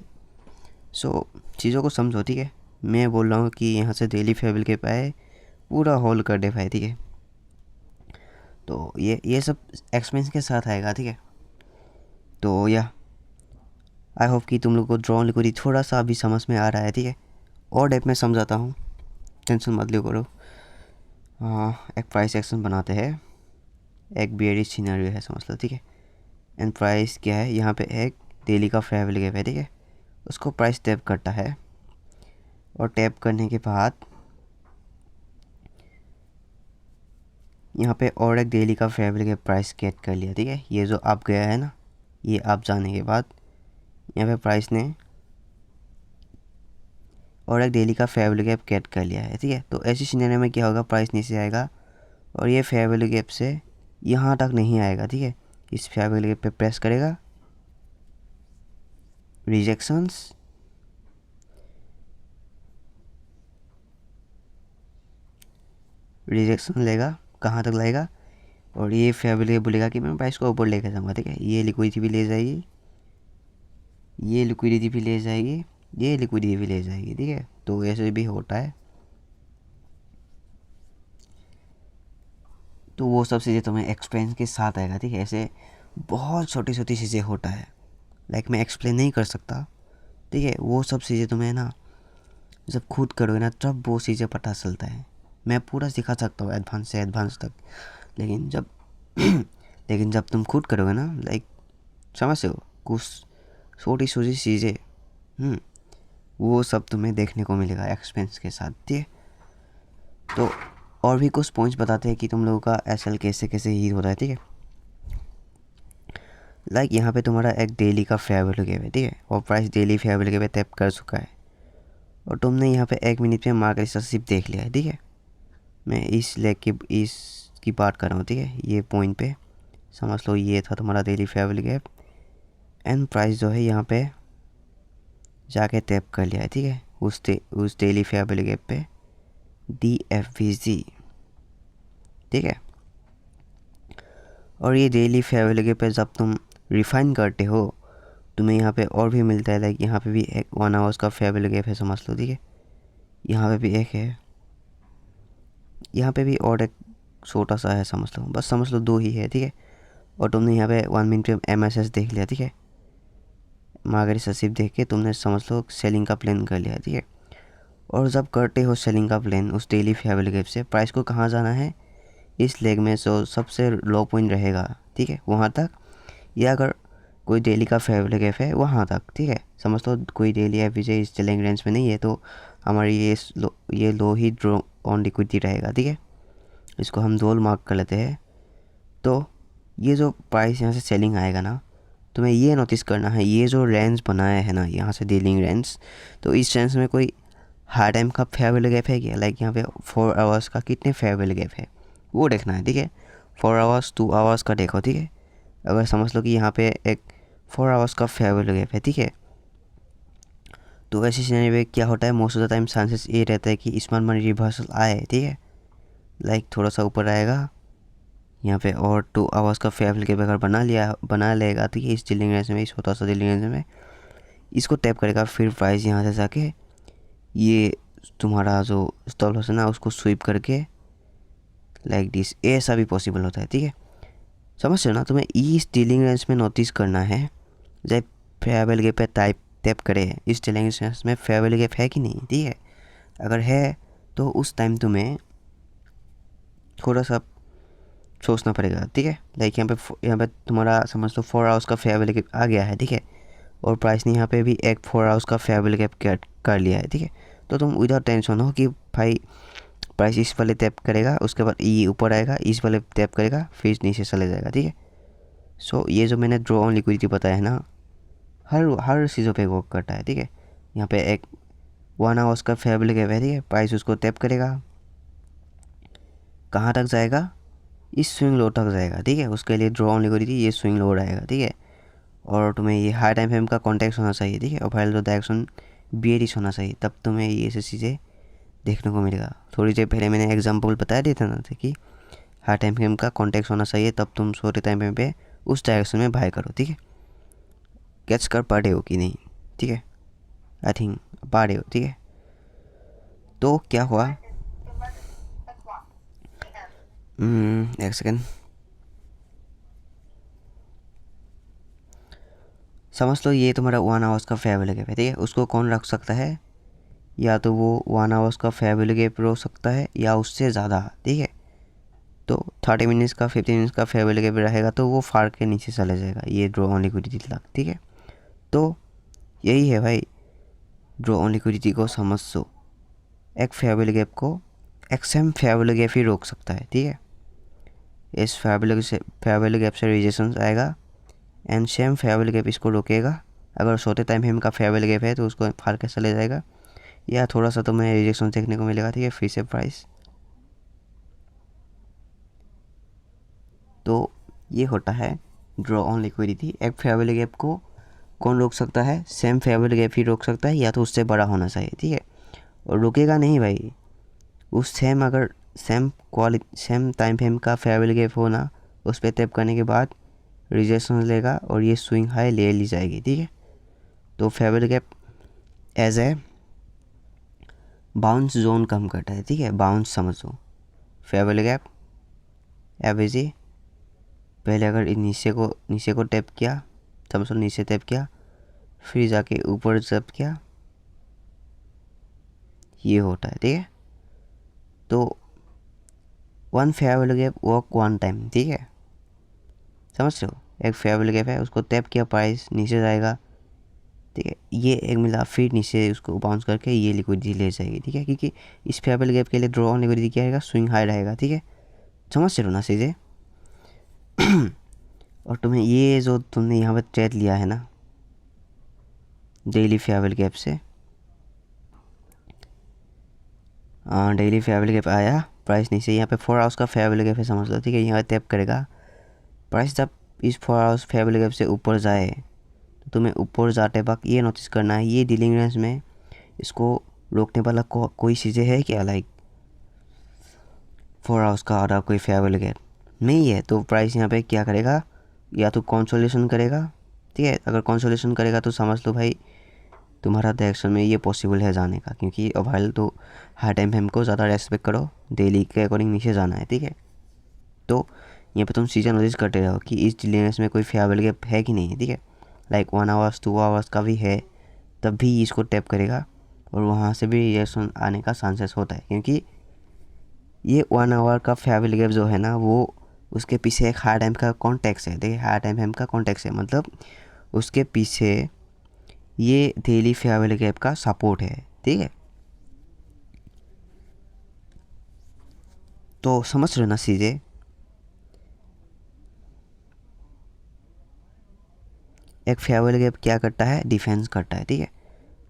सो चीज़ों को समझो, ठीक है। मैं बोल रहा हूँ कि यहाँ से डेली फेबल के पाए पूरा होल्ड कर दे भाई, ठीक है। तो ये सब एक्सपेंस के साथ आएगा, ठीक है। तो या आई होप कि तुम लोग को ड्रॉ लिक्विडिटी थोड़ा सा अभी समझ में आ रहा है, ठीक है। और डेप में समझाता हूँ, टेंशन मत लियो करो। एक प्राइस एक्शन बनाते हैं, एक बेयरिश सिनेरियो है समझ लो, ठीक है। एंड प्राइस क्या है, यहाँ पे एक डेली का फेयर वैल्यू गैप है, ठीक है। उसको प्राइस टैप करता है, और टैप करने के बाद यहाँ पे और एक डेली का fair value gap price get कर लिया, ठीक है। ये जो आप गया है ना, ये आप जाने के बाद यहाँ पे प्राइस ने और एक डेली का फेयर वैल्यू गैप गेट कर लिया है, ठीक है। तो ऐसी सिनेरियो में क्या होगा, प्राइस नीचे आएगा और ये फेयर वैल्यू गैप से यहाँ तक नहीं आएगा, ठीक है। इस फेयर वैल्यू गैप पे प्रेस करेगा, रिजेक्शंस, रिजेक्शन लेगा, कहाँ तक लाएगा, और ये फेयर वैल्यू बोलेगा कि मैं प्राइस को ऊपर लेकर जाऊँगा, ठीक है। ये लिक्विडिटी भी ले जाएगी, ये लिक्विडिटी भी ले जाएगी, ये लिक्विडिटी भी ले जाएगी, ठीक है। तो ऐसे भी होता है। तो वो सब चीज़ें तुम्हें एक्सपीरियंस के साथ आएगा, ठीक है। ऐसे बहुत छोटी छोटी चीज़ें होता है, लाइक मैं एक्सप्लेन नहीं कर सकता, ठीक है। वो सब चीज़ें तुम्हें ना जब खुद करोगे ना, तब वो चीज़ें पता चलता है। मैं पूरा सिखा सकता हूँ एडवांस से एडवांस तक, लेकिन जब लेकिन जब तुम खुद करोगे ना, लाइक समझते हो, कुछ छोटी छोटी चीज़ें वो सब तुम्हें देखने को मिलेगा एक्सपीरियंस के साथ, ठीक है। तो और भी कुछ पॉइंट्स बताते हैं कि तुम लोगों का एसएल कैसे कैसे हीट होता है, ठीक है। लाइक यहाँ पे तुम्हारा एक डेली का फेयर वैल्यू गैप है, ठीक है, और price daily fair value gap पे टैप कर चुका है, और तुमने यहाँ पे 1 मिनट में मार्केट रिलेशनशिप देख लिया है, ठीक है। मैं इस लेग की इसकी बात कर रहा हूँ, ठीक है। ये पॉइंट पे समझ लो, ये था तुम्हारा daily fair value gap, and price जो है यहाँ पे जाके टैप कर लिया है, ठीक है, उस डेली फेयर वैल्यू गैप पे DFVG, ठीक है। और ये डेली फेयर वैल्यू गैप पे जब तुम रिफाइन करते हो, तुम्हें यहाँ पे और भी मिलता है, लाइक यहाँ पे भी एक 1 आवर्स का फेयर वैल्यू गैप है समझ लो, ठीक है। यहाँ पे भी एक है, यहाँ पे भी और एक छोटा सा है समझ लो, बस समझ लो 2 ही है, ठीक है। और तुमने यहाँ पे 1 मिनट में MSS देख लिया, ठीक है, मार्केट रिलेशनशिप देख के तुमने समझ लो सेलिंग का प्लान कर लिया, ठीक है। और जब करते हो सेलिंग का प्लान उस डेली फेयर वैल्यू गैप से, प्राइस को कहाँ जाना है, इस लेग में जो सबसे लो पॉइंट रहेगा, ठीक है, वहाँ तक, या अगर कोई डेली का फेयर वैल्यू गैप है वहाँ तक, ठीक है। समझ लो कोई डेली एवरेज इस सेलिंग रेंज में नहीं है, तो हमारी ये लो ही ड्रॉ ऑन लिक्विडिटी रहेगा, ठीक है। इसको हम 2 मार्क कर लेते हैं, तो ये जो प्राइस यहाँ से सेलिंग आएगा ना, तुम्हें ये नोटिस करना है, ये जो रेंज बनाया है ना यहाँ से डीलिंग रेंज, तो इस रेंज में कोई हाई टाइम का फेयर वैल्यू गैप है क्या? लाइक यहाँ पे 4 आवर्स का कितने फेयर वैल्यू गैप है वो देखना है, ठीक है। 4 आवर्स 2 आवर्स का देखो, ठीक है। अगर समझ लो कि यहाँ पे एक 4 आवर्स का फेयर वैल्यू गैप है, ठीक है, तो ऐसी सिनेरियो में क्या होता है, most of the time chances ये रहता है कि स्मार्ट मनी रिवर्सल आए, ठीक है। लाइक थोड़ा सा ऊपर आएगा यहाँ पे, और 2 आवर्स का फेयर वैल्यू गैप अगर बना लेगा, ठीक है, इस डीलिंग रेंज में, इस छोटा सा डीलिंग रेंज में, इसको टैप करेगा, फिर प्राइस यहाँ से जाके ये तुम्हारा जो स्टॉप लॉस है ना उसको स्वीप करके लाइक दिस, ऐसा भी पॉसिबल होता है, ठीक है। समझ रहे हो ना? तुम्हें इस डीलिंग रेंज में नोटिस करना है, जब फेयर वैल्यू गैप पे टैप करे, इस डीलिंग रेंज में फेयर वैल्यू गैप है कि नहीं, ठीक है। अगर है तो उस टाइम तुम्हें थोड़ा सा सोचना पड़ेगा, ठीक है। लाइक यहाँ पे तुम्हारा समझ लो 4 आवर्स का फेयर वैल्यू गैप आ गया है, ठीक है, और प्राइस ने यहाँ पे भी एक 4 आवर्स का फेयर वैल्यू गैप कर लिया है, ठीक है। तो तुम विदाउट टेंशन हो कि भाई प्राइस इस वाले टैप करेगा, उसके बाद ये ऊपर आएगा, इस वाले टैप करेगा, फिर नीचे चले जाएगा, ठीक है। सो ये जो मैंने ड्रॉ ऑन लिक्विडिटी बताया है ना, हर चीज़ों पे वर्क करता है, ठीक है। यहाँ पे एक 1 आवर्स का फेयर वैल्यू गैप है, ठीक है, प्राइस उसको टैप करेगा, कहाँ तक जाएगा, इस स्विंग लो तक जाएगा, ठीक है। उसके लिए ड्रॉ ऑन लिक्विडिटी ये स्विंग लो रहेगा, ठीक है। और तुम्हें ये हाई टाइम फ्रेम का कॉन्टेक्स्ट होना चाहिए, ठीक है, और फाइल जो डायरेक्शन बेयरिश होना चाहिए, तब तुम्हें ये ऐसी चीज़ें देखने को मिलेगा। थोड़ी देर पहले मैंने एग्जांपल बताया देता ना था कि हाई टाइम फ्रेम का कॉन्टेक्स्ट होना चाहिए, तब तुम छोटे टाइम फ्रेम पे उस डायरेक्शन में बाय करो, ठीक है। कैच कर पा रहे हो कि नहीं, ठीक है, आई थिंक पा रहे हो, ठीक है। तो क्या हुआ, एक सेकेंड, समझ लो ये तुम्हारा 1 आवर्स का फेयर वैल्यू गैप है, ठीक है। उसको कौन रख सकता है, या तो वो 1 आवर्स का फेयर वैल्यू गैप रोक सकता है या उससे ज़्यादा, ठीक है। तो 30 मिनट्स का 15 मिनट्स का फेयर वैल्यू गैप रहेगा तो वो फार के नीचे चले जाएगा, ये ड्रॉ ऑन लिक्विडिटी तक, ठीक है। तो यही है भाई, ड्रॉ ऑन लिक्विडिटी को समझ लो, एक फेयर वैल्यू गैप को एक सेम फेयर वैल्यू गैप ही रोक सकता है, ठीक है। इस फेयर वैल्यू गैप से रिजेक्शन आएगा, and same fair value gap इसको रोकेगा। अगर छोटे टाइम फ्रेम का फेयर वैल्यू गैप है तो उसको फार के चले जाएगा, या थोड़ा सा तुम्हें रिजेक्शन देखने को मिलेगा, ठीक है, फिर से प्राइस। तो ये होता है ड्रॉ ऑन लिक्विडिटी। एक फेयर वैल्यू गैप को कौन रोक सकता है, सेम फेयर वैल्यू गैप ही रोक सकता है, या तो उससे बड़ा होना चाहिए, ठीक है। और रुकेगा नहीं भाई, उस सेम अगर सेम टाइम फ्रेम का फेयर वैल्यू गैप हो ना, उस पर टैप करने के बाद रिजेक्शन लेगा और ये स्विंग हाई ले ली जाएगी, ठीक है। तो fair value gap as a bounce zone कम करता है, ठीक है, बाउंस समझो। फेयर वैल्यू गैप एवरेज पहले अगर नीचे को टैप किया, समझो नीचे टैप किया, फिर जाके ऊपर टैप किया, ये होता है, ठीक है। तो one fair value gap work 1 time, ठीक है, समझ रहे हो। एक फेयर वैल्यू गैप है, उसको टैप किया, प्राइस नीचे जाएगा, ठीक है, ये एक मिला, फिर नीचे उसको बाउंस करके ये लिक्विडिटी ले जाएगी, ठीक है, क्योंकि इस फेयर वैल्यू गैप के लिए ड्रॉ ऑन लिक्विडिटी क्या रहेगा, स्विंग हाई रहेगा, ठीक है, समझ रहे हो ना चीज़ें। और तुम्हें ये जो तुमने यहाँ पर ट्रेड लिया है ना डेली फेयर वैल्यू गैप से, डेली फेयर वैल्यू गैप आया, प्राइस नीचे, यहाँ पे 4 आवर्स का फेयर वैल्यू गैप है, समझ लो, ठीक है। यहाँ टैप करेगा, प्राइस जब इस 4 आवर्स फेयर वैल्यू गैप से ऊपर जाए, तो तुम्हें ऊपर जाते वक्त ये नोटिस करना है, ये डीलिंग रेंज में इसको रोकने वाला कोई चीज़ें है क्या, लाइक 4 आवर्स का और कोई फेयर वैल्यू गैप नहीं है, तो प्राइस यहाँ पे क्या करेगा, या तो कंसोलिडेशन करेगा, ठीक है। अगर कंसोलिडेशन करेगा तो समझ लो भाई तुम्हारा डायरेक्शन में ये पॉसिबल है जाने का, क्योंकि ओवरऑल तो हाई टाइम फ्रेम को ज़्यादा रेस्पेक्ट करो, डेली के अकॉर्डिंग नीचे जाना है, ठीक है। तो यहाँ पे तुम चीज़ें नोटिस करते रहो कि इस डिलेनेस में कोई फेयर वैल्यू गैप है कि नहीं है, ठीक है। लाइक 1 आवर्स 2 आवर्स का भी है, तब भी इसको टैप करेगा और वहाँ से भी रिएक्शन आने का चांसेस होता है, क्योंकि ये 1 आवर का फेयर वैल्यू गैप जो है ना, वो उसके पीछे एक हाई टाइम का कॉन्टेक्स्ट है, देखिए हाई टाइम फ्रेम का कॉन्टेक्स्ट है, मतलब उसके पीछे ये डेली फेयर वैल्यू गैप का सपोर्ट है, ठीक है। तो समझ रहे हो ना चीज़ें। एक फेयरवेल गैप क्या करता है, डिफेंस करता है, ठीक है।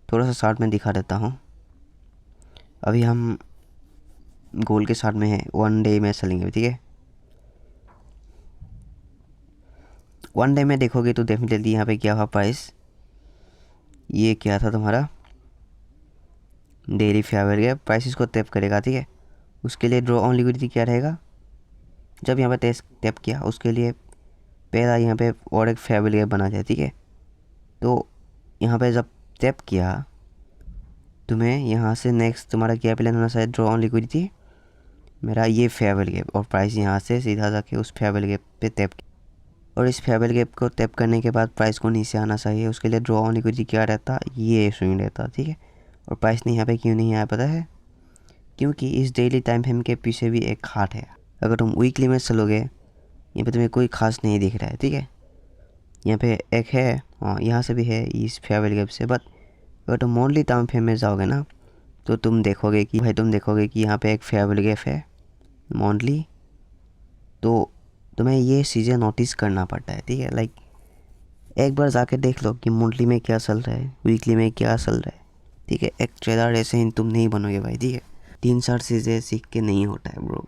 थोड़ा सा शार्ट में दिखा देता हूँ। अभी हम गोल के साथ में है, 1 डे में चलेंगे, ठीक है। 1 डे में देखोगे तो डेफिनेटली यहाँ पे क्या हुआ प्राइस, ये क्या था तुम्हारा डेली फेयरवेल गैप, प्राइस इसको टैप करेगा, ठीक है। उसके लिए ड्रॉ ऑन लिक्विडिटी क्या रहेगा, जब यहाँ पे टेस्ट टैप किया उसके लिए पहला यहाँ पे और एक फेयरवेल गैप बना जाए, ठीक है। तो यहाँ पे जब टैप किया तुम्हें यहाँ से नेक्स्ट तुम्हारा क्या प्लान होना चाहिए, ड्रॉ ऑन लिक्विडिटी मेरा ये फेयरवेल गैप, और प्राइस यहाँ से सीधा जाके उस फेयरवेल गैप पे टैप, और इस फेयरवेल गैप को टैप करने के बाद प्राइस को नीचे आना चाहिए। उसके लिए ड्रॉ ऑन लिक्विडिटी क्या रहता, ये स्विंग रहता, ठीक है। और प्राइस ने यहाँ पे क्यों नहीं आया पता है, क्योंकि इस डेली टाइम फ्रेम के पीछे भी एक हार्ट है। अगर तुम वीकली में चलोगे यहाँ पे तुम्हें कोई खास नहीं दिख रहा है, ठीक है। यहाँ पे एक है, हाँ यहाँ से भी है इस फेयरवेल गैप से, बट अगर तुम मंथली टाइम फ्रेम में जाओगे ना तो तुम देखोगे कि यहाँ पे एक फेयरवेल गैप है मंथली। तो तुम्हें ये चीज़ें नोटिस करना पड़ता है, ठीक है। लाइक एक बार जाके देख लो कि मंथली में क्या चल रहा है, वीकली में क्या चल रहा है, ठीक है। एक ट्रेडर ऐसे ही तुम नहीं बनोगे भाई, ठीक है। 3-4 चीज़ें सीख के नहीं होता है ब्रो,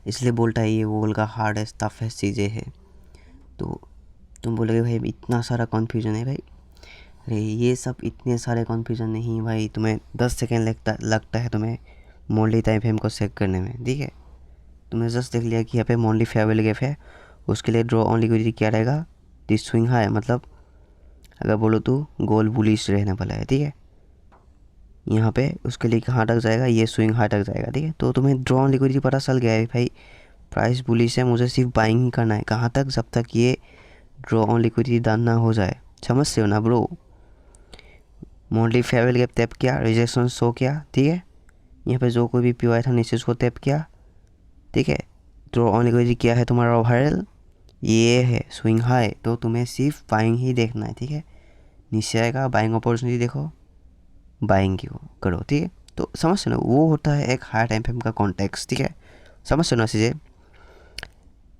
इसलिए बोलता है ये वर्ल्ड का हार्डेस्ट टफेस्ट चीज़ें है। तो तुम बोलोगे भाई इतना सारा कन्फ्यूजन है भाई, अरे ये सब इतने सारे कन्फ्यूजन नहीं भाई, तुम्हें 10 सेकेंड लगता है तुम्हें मंथली टाइम फ्रेम को चेक करने में, ठीक है। तुमने जस्ट देख लिया कि यहाँ पे मंथली फेयरवेल गैप है, उसके लिए ड्रॉ ऑन लिक्विडिटी क्या रहेगा, दिस स्विंग हाई, मतलब अगर बोलो तो गोल बुलिश रहने वाला है, ठीक है। यहाँ पे उसके लिए कहाँ तक जाएगा, ये स्विंग हाई तक जाएगा, ठीक है। तो तुम्हें ड्रॉ ऑन लिक्विडिटी पता चल गया है भाई, प्राइस बुलिश है, मुझे सिर्फ बाइंग ही करना है, कहाँ तक, जब तक ये ड्रॉ ऑन लिक्विडिटी डन ना हो जाए, समझते हो ना bro. Monthly farewell gap tap किया, रिजेक्शन शो किया, ठीक है। यहाँ पे जो कोई भी पी था नीचे उसको टैप किया, ठीक है। ड्रॉ ऑन लिक्विडिटी क्या है तुम्हारा ओवरऑल, ये है स्विंग हाई, तो तुम्हें सिर्फ बाइंग ही देखना है, ठीक है। नीचे आएगा बाइंग अपॉर्चुनिटी देखो, बाइंग क्यों करो, ठीक है। तो समझते ना, वो होता है एक हाई टाइम फ्रेम का कॉन्टेक्स्ट, ठीक है। समझते ना चीज़ें,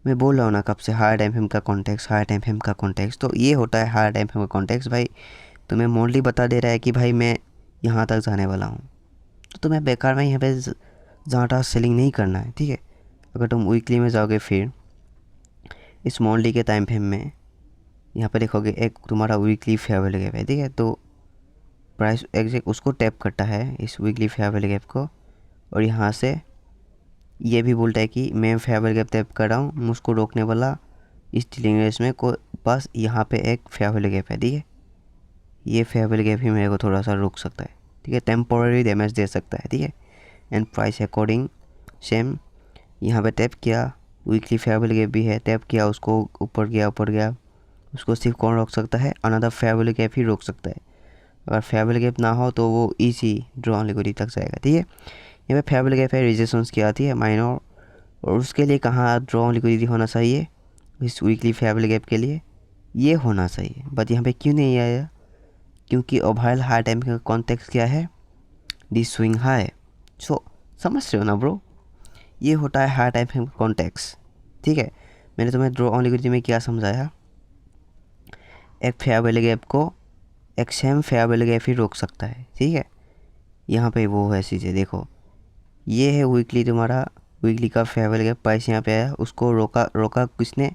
मैं बोल रहा हूँ ना कब से, हाई टाइम फ्रेम का कॉन्टेक्स्ट, हाई टाइम फ्रेम का कॉन्टेक्स्ट, तो ये होता है हाई टाइम फ्रेम का कॉन्टेक्स्ट भाई। तुम्हें मोडली बता दे रहा है कि भाई मैं यहाँ तक जाने वाला हूँ, तो तुम्हें बेकार में यहाँ पे ज़्यादा सेलिंग नहीं करना है, ठीक है। अगर तुम वीकली में जाओगे फिर इस मोडली के टाइम फ्रेम में यहाँ पे देखोगे एक तुम्हारा वीकली फेयरवेल गैप है, ठीक है। तो प्राइस एग्जैक्ट उसको टैप करता है इस वीकली फेयरवेल गैप को, और यहाँ से ये भी बोलता है कि मैं फेयरवेल गैप टैप कर रहा हूँ, मुझको रोकने वाला इस डीलिंग रेस में को बस यहाँ पे एक फेयरवेल गैप है, ठीक है। ये फेयरवेल गैप ही मेरे को थोड़ा सा रोक सकता है, ठीक है, टेम्पोररी डैमेज दे सकता है, ठीक है। एंड प्राइस अकॉर्डिंग सेम यहाँ पे टैप किया, वीकली फेयरवेल गैप भी है, टैप किया उसको ऊपर गया, उसको सिर्फ कौन रोक सकता है, अनदर फेयरवेल गैप ही रोक सकता है। अगर फेयरवेल गैप ना हो तो वो इजी ड्रॉ ऑन लिक्विडिटी तक जाएगा, ठीक है। यहाँ पे फेयरवेल गैप है, रिजेक्शंस की आती है माइनर, और उसके लिए कहाँ ड्रॉ ऑन लिक्विडिटी होना चाहिए, इस वीकली फेयरवेल गैप के लिए ये होना चाहिए, बट यहाँ पे क्यों नहीं आया, क्योंकि ओवरऑल हाई टाइम का कॉन्टेक्स्ट क्या है, दिस स्विंग हाई। सो समझ रहे हो ना ब्रो, ये होता है हाई टाइम फ्रेम का कॉन्टेक्स्ट, ठीक है। मैंने तुम्हें ड्रॉ ऑन लिक्विडिटी में क्या समझाया, एक फेयरवेल गैप को एक सेम फेयरवेल गैप ही रोक सकता है, ठीक है। यहाँ पे वो है चीज़ें देखो, ये है वीकली तुम्हारा, वीकली का फेयरवेल गैप, प्राइस यहाँ पे आया, उसको रोका किसने,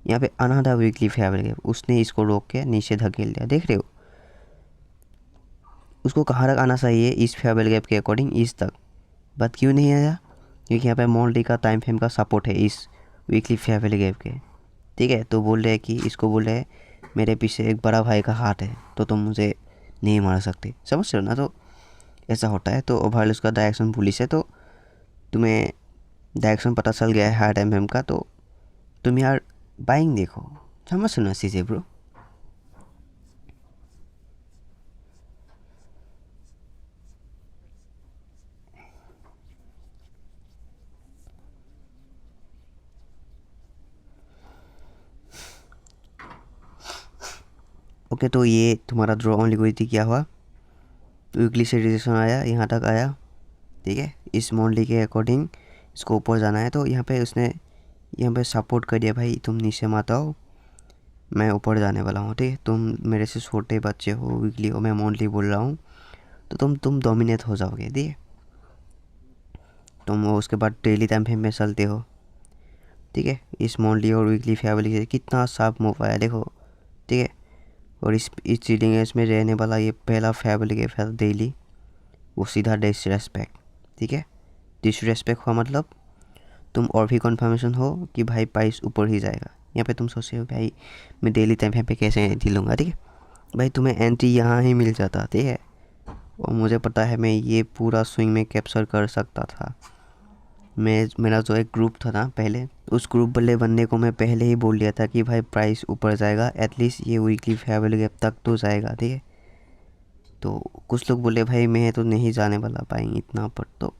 यहाँ पे अनदर वीकली फेयरवेल गैप, उसने इसको रोक के नीचे धकेल दिया, देख रहे हो। उसको कहाँ तक आना चाहिए, इस फेयरवेल गैप के अकॉर्डिंग इस तक, बट क्यों नहीं आया, क्योंकि यहाँ पे मोल्डी का टाइम फ्रेम का सपोर्ट है इस वीकली फेयरवेल गैप के, ठीक है। तो बोल रहे हैं कि इसको बोल रहे हैं मेरे पीछे एक बड़ा भाई का हाथ है, तो तुम मुझे नहीं मार सकते, समझ रहे हो ना। तो ऐसा होता है, तो ओवरऑल उसका डायरेक्शन पुलिस है, तो तुम्हें डायरेक्शन पता चल गया है हाई टाइम फ्रेम का, तो तुम यार बाइंग देखो, समझ रहे हो ना चीज़ें ब्रो। ओके, तो ये तुम्हारा ड्रॉ ऑन लिक्विडिटी क्या हुआ, वीकली से रिजेक्शन आया, यहाँ तक आया, ठीक है। इस मंथली के अकॉर्डिंग इसको ऊपर जाना है, तो यहाँ पे उसने यहाँ पे सपोर्ट कर दिया भाई, तुम नीचे मत आओ, मैं ऊपर जाने वाला हूँ, ठीक है। तुम मेरे से छोटे बच्चे हो वीकली, और मैं मंथली बोल रहा हूँ, तो तुम डोमिनेट हो जाओगे, ठीक है। तुम उसके बाद डेली टाइम फ्रेम में चलते हो, ठीक है। इस मंथली और वीकली फैमिली से कितना साफ मूव आया देखो, ठीक है। और इस चीटिंग एज में रहने वाला ये पहला फैमिली के फिर डेली, वो सीधा डिसरेस्पेक्ट, ठीक है। डिसरेस्पेक्ट हुआ मतलब तुम और भी कन्फर्मेशन हो कि भाई प्राइस ऊपर ही जाएगा। यहाँ पे तुम सोच रहे हो भाई मैं डेली टाइम फ्रेम पे कैसे एंट्री लूँगा, ठीक है। भाई तुम्हें एंट्री यहाँ ही मिल जाता, ठीक है। और मुझे पता है मैं ये पूरा स्विंग में कैप्चर कर सकता था। मेरा जो एक ग्रुप था ना पहले, उस ग्रुप वाले बंदे को मैं पहले ही बोल दिया था कि भाई प्राइस ऊपर जाएगा, एटलीस्ट ये वीकली फेयरवेल गैप तक तो जाएगा, ठीक है। तो कुछ लोग बोले भाई मैं तो नहीं जाने वाला पाएंगे इतना पर, तो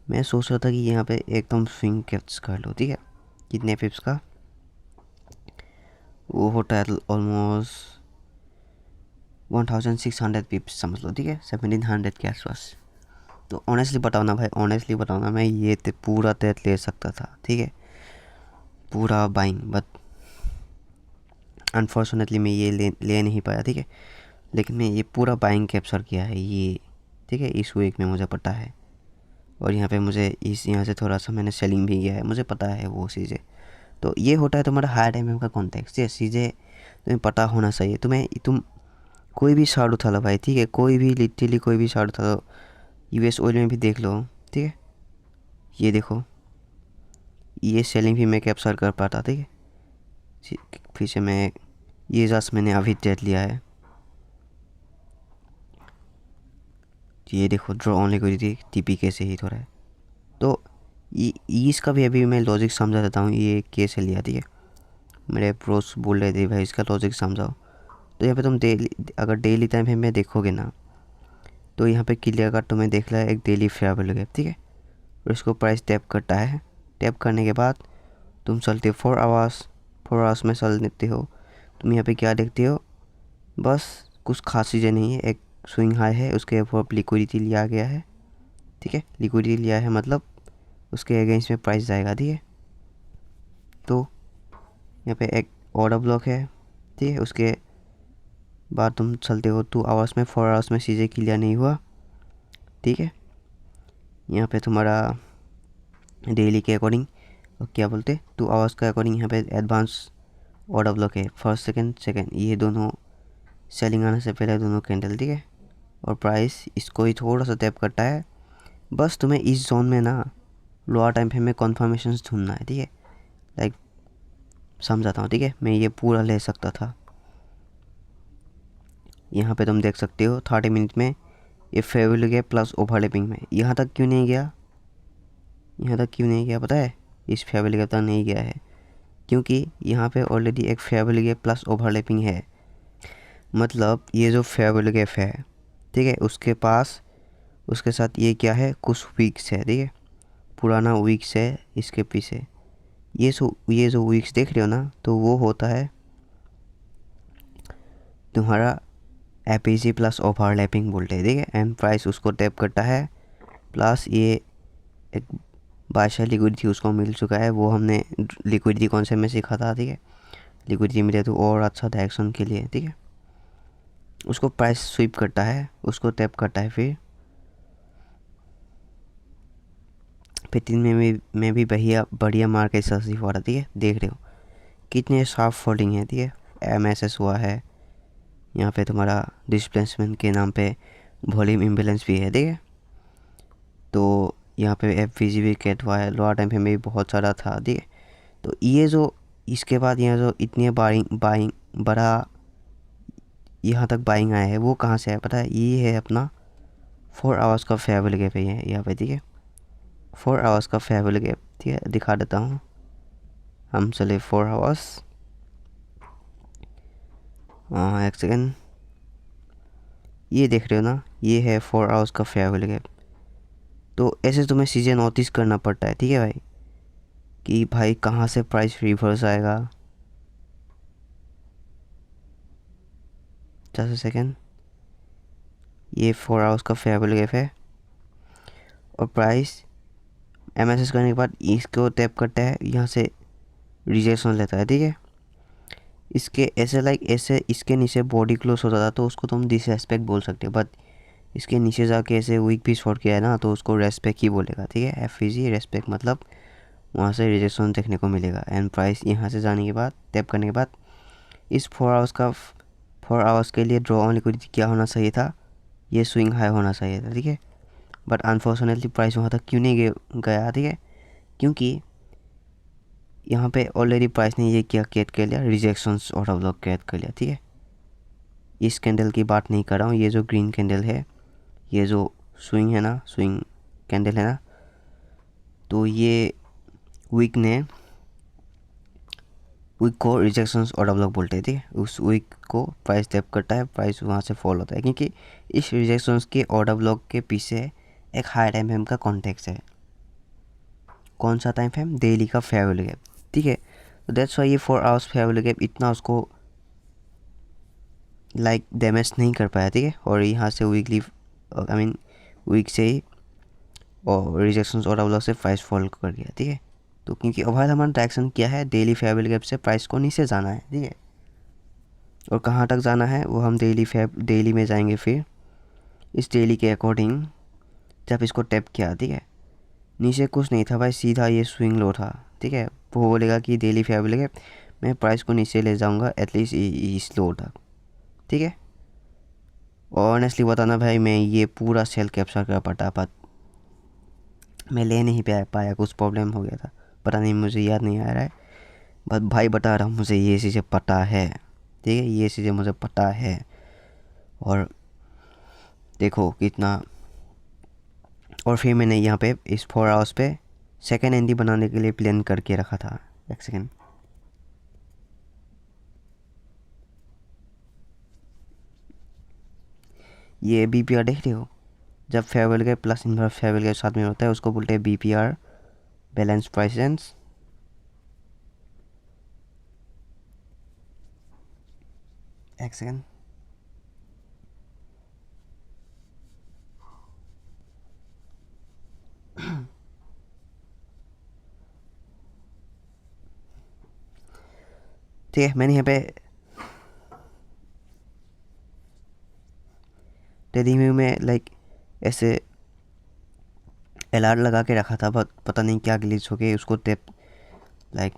मैं सोच रहा था कि यहाँ पे एकदम स्विंग कैप्च कर लो, ठीक है। कितने पिप्स का वो होता है, ऑलमोस्ट 1600 पिप्स समझ लो, ठीक है, 1700 के आसपास। तो ऑनेस्टली बताओ ना भाई, ऑनेस्टली बताओ ना, मैं ये पूरा तेज ले सकता था, ठीक है, पूरा बाइंग, बट अनफॉर्चुनेटली मैं ये ले नहीं पाया, ठीक है। लेकिन मैं ये पूरा बाइंग कैप्चर किया है ये, ठीक है, इस वीक में मुझे पता है। और यहाँ पे मुझे यहाँ से थोड़ा सा मैंने सेलिंग भी किया है, मुझे पता है वो चीज़ें। तो ये होता है तुम्हारा हार्ड एम का कॉन्टेक्स्ट, ये चीज़ें तुम्हें पता होना चाहिए। तुम कोई भी शार्ट उठा लो भाई, ठीक है, कोई भी लिटरली कोई भी शार्ट उठा लो, यूएस ऑयल में भी देख लो, ठीक है। ये देखो, ये सेलिंग भी मैं कैप्चर कर पाता, ठीक है। फिर से मैं ये जस्ट मैंने अभी डेट लिया है, ये देखो ड्रॉ ऑन लिक्विडिटी टीपी कैसे हिट हो रहा है। तो इसका भी अभी मैं लॉजिक समझा देता हूँ, ये कैसे लिया, ठीक है। मेरे प्रोस बोल रहे थे भाई इसका लॉजिक समझाओ। तो यहाँ पे तुम डेली, अगर डेली टाइम फ्रेम में देखोगे ना, तो यहाँ पे क्लियर कट तुम्हें देख रहा है एक डेली फेयर वैल्यू गैप, ठीक है। और इसको प्राइस टैप करता है, टैप करने के बाद तुम चलते हो 4 आवर्स में चल देते हो। तुम यहाँ पे क्या देखते हो, बस कुछ खास चीज़ें नहीं है, एक स्विंग हाई है, उसके ऊपर लिक्विडिटी लिया गया है, ठीक है। लिक्विडिटी लिया है मतलब उसके अगेंस्ट में प्राइस जाएगा, ठीक है। तो यहाँ पे एक ऑर्डर ब्लॉक है, ठीक है। उसके बाद तुम चलते हो 2 आवर्स में, 4 आवर्स में चीज़ें क्लियर नहीं हुआ, ठीक है। यहाँ पे तुम्हारा डेली के अकॉर्डिंग क्या बोलते 2 आवर्स के अकॉर्डिंग यहाँ पे एडवांस ऑर्डर ब्लॉक है, फर्स्ट सेकंड, ये दोनों सेलिंग आने से पहले दोनों कैंडल, ठीक है। और प्राइस इसको ही थोड़ा सा टैप करता है। बस तुम्हें इस जोन में ना लोअर टाइम फ्रेम में कन्फर्मेशन ढूंढना है, ठीक है। लाइक समझाता हूँ, ठीक है, मैं ये पूरा ले सकता था। यहाँ पे तुम देख सकते हो 30 मिनट में ये फेवरेबल गया प्लस ओवरलैपिंग में, यहाँ तक क्यों नहीं गया, यहाँ तक क्यों नहीं गया पता है, इस फेवरेबल गैप तक नहीं गया है क्योंकि यहाँ पे ऑलरेडी एक फेवरेबल गैप प्लस ओवरलैपिंग है। मतलब ये जो फेवरेबल गैप है, ठीक है, उसके पास उसके साथ ये क्या है, कुछ वीक्स है, ठीक है, पुराना वीक्स है इसके पीछे। ये जो वीक्स देख रहे हो ना, तो वो होता है तुम्हारा एपीजी प्लस ओवरलैपिंग बोलते हैं, ठीक है। एंड प्राइस उसको टैप करता है, प्लस ये एक बादशाह लिक्विडिटी उसको मिल चुका है, वो हमने लिक्विडिटी कॉन्सेप्ट में सीखा था, ठीक है। लिक्विडिटी मिले तो और अच्छा था एक्शन के लिए, ठीक है। उसको प्राइस स्वीप करता है, उसको टैप करता है, फिर 3 में भी बढ़िया मार्केट सर्च हो रहा, ठीक है। देख रहे हो कितने शार्प फोल्डिंग है, ठीक है। एमएसएस हुआ है, यहाँ पे तुम्हारा डिस्प्लेसमेंट के नाम पे वॉल्यूम इम्बेलेंस भी है, ठीक है। तो यहाँ पे एफवीजी भी कैट हुआ है, लोअर टाइम पे भी बहुत सारा था, ठीक है। तो ये जो इसके बाद यहाँ जो इतने बाइंग बड़ा यहाँ तक बाइंग आया है, वो कहाँ से है पता है, ये है अपना 4 आवर्स का फेयरवेल गैप है यहाँ पे, ठीक है। 4 आवर्स का फेयरवेल गैप, ठीक है, दिखा देता हूँ। हम चले 4 आवर्स, एक सेकेंड, ये देख रहे हो ना, ये है 4 आवर्स का फेयरवेल गैप। तो ऐसे तुम्हें चीज़ें नोटिस करना पड़ता है, ठीक है भाई, कि भाई कहाँ से प्राइस रिवर्स आएगा। जस्ट सेकेंड, ये 4 आवर्स का फेयरवेल गैप है, और प्राइस एमएसएस करने के बाद इसको टैप करता है, यहाँ से रिजेक्शन लेता है, ठीक है। इसके ऐसे लाइक ऐसे इसके नीचे बॉडी क्लोज होता था तो उसको तुम डिसरेस्पेक्ट बोल सकते हो, बट इसके नीचे जाके ऐसे वीक भी शॉर्ट किया है ना तो उसको रेस्पेक्ट ही बोलेगा, ठीक है। FVG रेस्पेक्ट मतलब वहाँ से रिजेक्शन देखने को मिलेगा। एंड प्राइस यहाँ से जाने के बाद टैप करने के बाद इस 4 आवर्स के लिए ड्रॉ ऑन लिक्विडिटी क्या होना चाहिए था, ये स्विंग हाई होना चाहिए था, ठीक है। बट अनफॉर्चुनेटली प्राइस वहाँ तक क्यों नहीं गया, ठीक है, क्योंकि यहाँ पे ऑलरेडी प्राइस ने ये क्या क्रिएट कर लिया, रिजेक्शंस ऑर्डर ब्लॉक क्रिएट कर लिया, ठीक है। इस कैंडल की बात नहीं कर रहा हूँ, ये जो ग्रीन कैंडल है, ये जो स्विंग है ना, स्विंग कैंडल है ना, तो ये वीक को रिजेक्शंस ऑर्डर ब्लॉक बोलते हैं, ठीक है। उस वीक को प्राइस टैप करता है, प्राइस वहाँ से फॉल होता है, क्योंकि इस रिजेक्शंस के ऑर्डर ब्लॉक के पीछे एक हाई टाइम फ्रेम का कॉन्टेक्स्ट है। कौन सा टाइम फ्रेम? डेली का फेयर वैल्यू गैप, ठीक है। तो दैट्स वाई ये 4 आवर्स फेयर वैल्यू गैप इतना उसको लाइक डैमेज नहीं कर पाया, ठीक है। और यहाँ से वीकली वीक से ही और रिजेक्शंस ऑर्डर ब्लॉक से प्राइस फॉल कर गया, ठीक है। तो क्योंकि ओवरऑल हमारा डायरेक्शन क्या है, डेली फेयर वैल्यू गैप से प्राइस को नीचे जाना है, ठीक है। और कहाँ तक जाना है वो हम डेली में जाएंगे। फिर इस डेली के अकॉर्डिंग जब इसको टैप किया, ठीक है, नीचे कुछ नहीं था भाई, सीधा ये स्विंग लो था, ठीक है। वो बोलेगा कि डेली फेयर वैल्यू गैप मैं प्राइस को नीचे ले जाऊंगा एटलीस्ट इस लो तक, ठीक है। ऑनेस्टली बताना भाई, मैं ये पूरा सेल कैप्चर कर पाता, पर मैं ले नहीं पाया, कुछ प्रॉब्लम हो गया था, पता नहीं, मुझे याद नहीं आ रहा है। बस भाई बता रहा हूँ, मुझे ये चीज़ें पता है, ठीक है, ये चीज़ें मुझे पता है। और देखो कितना, और फिर मैंने यहाँ पे इस 4 आवर्स पे सेकेंड एंटी बनाने के लिए प्लान करके रखा था। एक सेकेंड, ये BPR देख रहे हो, जब फेयर वैल्यू के प्लस इनवर्स फेयर वैल्यू के साथ में होता है उसको बोलते हैं BPR, बैलेंस प्राइसेंस। एक सेकेंड, ठीक है। मैंने यहाँ पे ट्रेडिंग व्यू में लाइक ऐसे अलार्ट लगा के रखा था, बट पता नहीं क्या ग्लिच हो गया, उसको टेप लाइक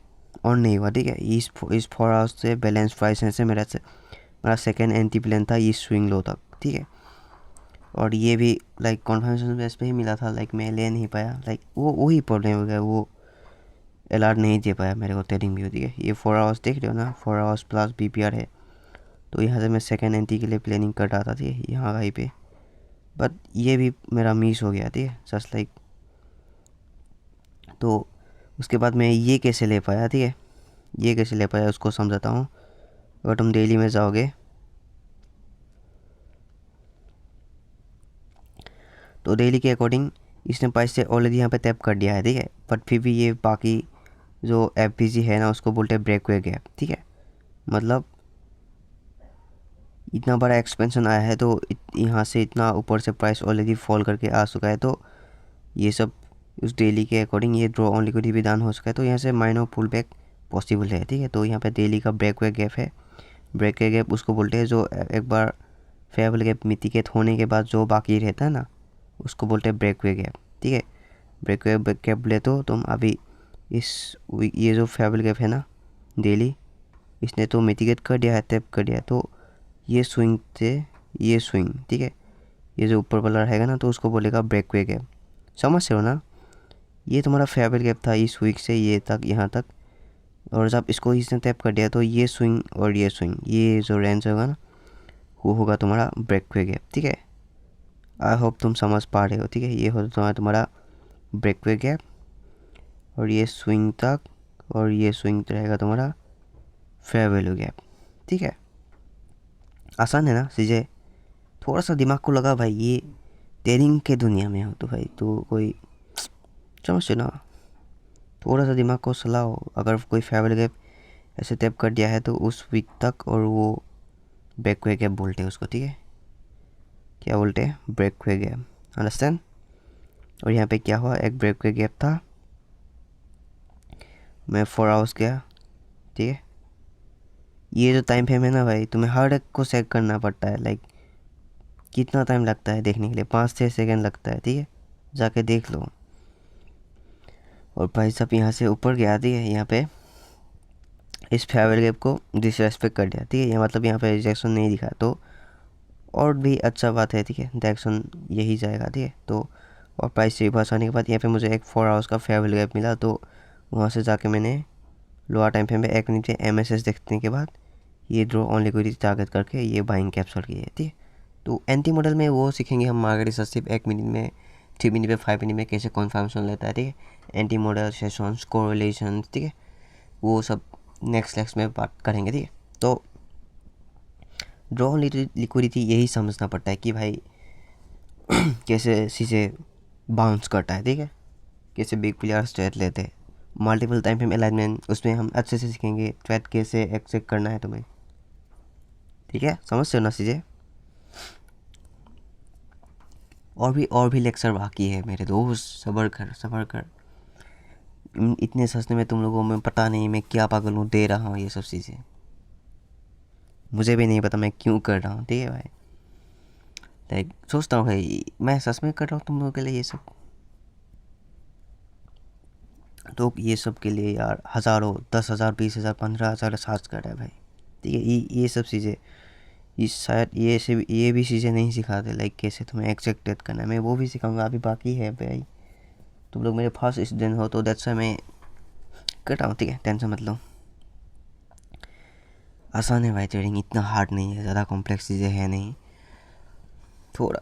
ऑन नहीं हुआ, ठीक है। इस 4 आवर्स से बैलेंस प्राइस से मेरा सेकेंड एंटी प्लान था इस स्विंग लो तक, ठीक है। और ये भी लाइक कॉन्फर्मेशन बेस पे ही मिला था, लाइक मैं ले नहीं पाया, लाइक वो वही प्रॉब्लम हो गया, वो अलर्ट नहीं दे पाया मेरे को ट्रेडिंग व्यू, ठीक है। ये 4 आवर्स देख रहे हो ना, 4 आवर्स प्लस BPR है, तो यहाँ से मैं सेकेंड एंटी के लिए प्लानिंग कर रहा था, ठीक है, यहाँ कहीं पे, बट ये भी मेरा मिस हो गया, ठीक है, जस्ट लाइक। तो उसके बाद मैं ये कैसे ले पाया, ठीक है, ये कैसे ले पाया उसको समझाता हूँ। अगर तुम डेली में जाओगे तो डेली के अकॉर्डिंग इसने प्राइस से ऑलरेडी यहाँ पे टैप कर दिया है, ठीक है, बट फिर भी ये बाकी जो FVG है ना उसको बोलते हैं ब्रेकवे गैप, ठीक है। मतलब इतना बड़ा एक्सपेंशन आया है तो यहाँ से इतना ऊपर से प्राइस ऑलरेडी फॉल करके आ चुका है, तो ये सब उस डेली के अकॉर्डिंग ये ड्रॉ ऑन लिक्विडिटी भी डाउन हो चुका है, तो यहाँ से माइनर पुल बैक पॉसिबल है, ठीक है। तो यहाँ पे डेली का ब्रेकवे गैप है, ब्रेकवे गैप उसको बोलते हैं जो एक बार फेयर वैल्यू गैप मिटिगेट होने के बाद जो बाकी रहता है ना उसको बोलते हैं ब्रेकवे गैप, ठीक है। ब्रेकवे गैप बोले तो तुम अभी ये जो फेयर वैल्यू गैप है ना डेली, इसने तो मिटिगेट कर दिया है, टैप कर दिया है, तो ये स्विंग से ये स्विंग, ठीक है, ये जो ऊपर वाला रहेगा ना तो उसको बोलेगा ब्रेकवे गैप, समझ रहे हो ना। ये तुम्हारा फेयर वैल्यू गैप था इस वीक से ये तक, यहाँ तक, और जब इसको इसने टैप कर दिया तो ये स्विंग और ये स्विंग, ये जो रेंज होगा ना वो होगा तुम्हारा ब्रेकवे गैप, ठीक है। आई होप तुम समझ पा रहे हो, ठीक है। ये होता तुम्हारा ब्रेकवे गैप, और ये स्विंग तक, और ये स्विंग रहेगा तुम्हारा फेयर वैल्यू गैप, ठीक है। आसान है ना चीज़ें, थोड़ा सा दिमाग को लगा भाई, ये ट्रेडिंग के दुनिया में हो तो भाई तो कोई समझ ना, थोड़ा सा दिमाग को चलाओ। अगर कोई फेयर वैल्यू गैप ऐसे टैप कर दिया है तो उस वीक तक, और वो ब्रेकवे गैप बोलते हैं उसको, ठीक है, क्या बोलते हैं, ब्रेकवे गैप, अंडरस्टैंड। और यहाँ पे क्या हुआ, एक ब्रेकवे गैप था, मैं 4 आवर्स गया, ठीक है। ये जो टाइम फ्रेम है ना भाई, तुम्हें हर एक को सेट करना पड़ता है। लाइक कितना टाइम लगता है देखने के लिए, 5-6 सेकंड लगता है, ठीक है, जाके देख लो। और भाई साहब यहाँ से ऊपर गया, ठीक है, यहाँ पे इस फेयरवेल गैप को डिसरेस्पेक्ट कर दिया, ठीक है, ये मतलब यहाँ पे रिजेक्शन नहीं दिखा, तो और भी अच्छा बात है, ठीक है, डायरेक्शन यही जाएगा, ठीक है। तो और प्राइस रिवर्स आने के बाद यहाँ पे मुझे एक 4 आवर्स का फेयरवेल गैप मिला, तो वहाँ से जाके मैंने लोअर टाइम फ्रेम पे 1 मिनट के MSS देखने के बाद ये ड्रॉ ऑन लिक्विडिटी टारगेट करके ये बाइंग कैप्चर की है, ठीक है। तो एंटी मॉडल में वो सीखेंगे हम मार्केट रिसर्च सिर्फ 1 मिनट में, 3 मिनट में, 5 मिनट में कैसे कन्फर्मेशन लेता है, ठीक है, एंटी मॉडल सेशंस कोरिलेशन, ठीक है, वो सब नेक्स्ट लेक्स में बात करेंगे, ठीक है। तो ड्रॉ ऑन लिक्विडिटी यही समझना पड़ता है कि भाई कैसे चीज़ें बाउंस करता है, ठीक है, कैसे बिग प्लेयर्स ट्रेड लेते हैं, मल्टीपल टाइम फ्रेम अलाइनमेंट, उसमें हम अच्छे से सीखेंगे ट्रेड कैसे एक्सेक्ट करना है तुम्हें, ठीक है, समझते हो ना चीज़ें। और भी लेक्चर बाकी है मेरे दोस्त, सबर कर। इतने सस्ते में तुम लोगों में पता नहीं मैं क्या पागल हूँ दे रहा हूँ ये सब चीज़ें, मुझे भी नहीं पता मैं क्यों कर रहा हूँ, ठीक है भाई। लाइक सोचता हूँ भाई मैं सच में कर रहा हूँ तुम लोगों के लिए ये सब, तो ये सब के लिए यार हज़ारों, 10,000, 20,000, 15,000 चार्ज कर रहा है भाई, ठीक है। ये सब चीज़ें, ये शायद ये भी चीज़ें नहीं सिखाते, लाइक कैसे तुम्हें एक्सेप्ट करना है, मैं वो भी सिखाऊंगा, अभी बाकी है भाई। तुम लोग मेरे फर्स्ट स्टूडेंट हो तो दैट्स वाई मैं कर रहा हूँ, ठीक है, टेंशन मत लो। आसान है भाई ट्रेडिंग, इतना हार्ड नहीं है, ज़्यादा कॉम्प्लेक्स चीज़ें है नहीं,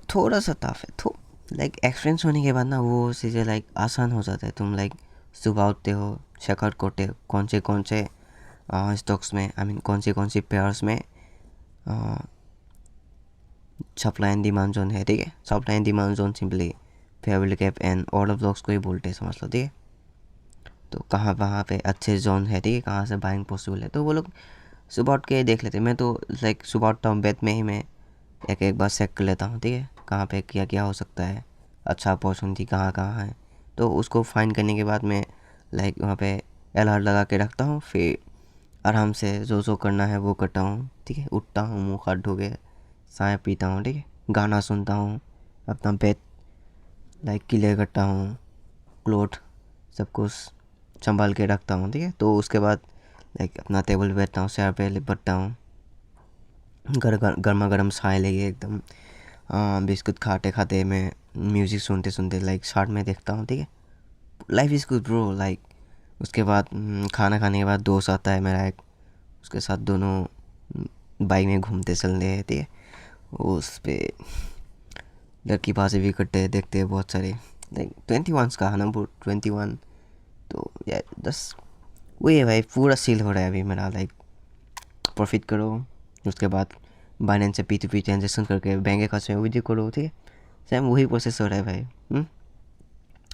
थोड़ा सा टफ है, तो लाइक एक्सपीरियंस होने के बाद ना वो चीज़ें लाइक आसान हो जाता है। तुम लाइक सुबह उठते हो, चेकआउट करते हो कौन से स्टॉक्स में, आई मीन कौन सी पेयर्स में सप्लाई एंड डिमांड जोन है, ठीक है। Supply and demand zone simply farewell gap and order blocks को ही बोलते हैं, समझ लो, ठीक है। तो कहाँ पे अच्छे जोन है, ठीक है, कहाँ से बाइंग पॉसिबल है, तो वो लोग सुबह उठ के देख लेते हैं। मैं तो लाइक सुबह उठता हूँ, बेड में ही मैं एक बार चेक कर लेता हूँ, ठीक है, कहाँ पे क्या क्या हो सकता है, अच्छा अपॉर्चुनिटी कहाँ कहाँ है, तो उसको फाइंड करने के बाद मैं लाइक वहाँ पे अलार्म लगा के रखता हूँ, फिर आराम से जो करना है वो करता हूँ, ठीक है। उठता हूँ, मुँह हाथ धो के चाय पीता हूँ, ठीक है, गाना सुनता हूँ, अपना बेड लाइक क्लियर करता हूँ, क्लोथ सब कुछ संभाल के रखता हूँ, ठीक है। तो उसके बाद लाइक अपना टेबल पे बैठता हूँ, चेयर पे बैठता हूँ, गर्मा गर्म चाय लेके एकदम, बिस्कुट खाते खाते मैं म्यूज़िक सुनते सुनते लाइक शार्ट में देखता हूँ, ठीक है। Life is good bro, like उसके बाद खाना खाने के बाद दोस्त आता है मेरा एक, उसके साथ दोनों बाइक में घूमते चलते हैं, ठीक है। उस पर लड़की बातें भी करते हैं, देखते हैं बहुत सारे, लाइक 21 का है ना वो 21, तो यार बस वही है भाई, पूरा सील हो रहा है अभी मेरा, लाइक प्रॉफिट करो, उसके बाद बाइनेंस से P2P ट्रांजेक्शन करके बैंक अकाउंट में विड्रॉ करो, ठीक है, सेम वही प्रोसेस हो रहा है भाई।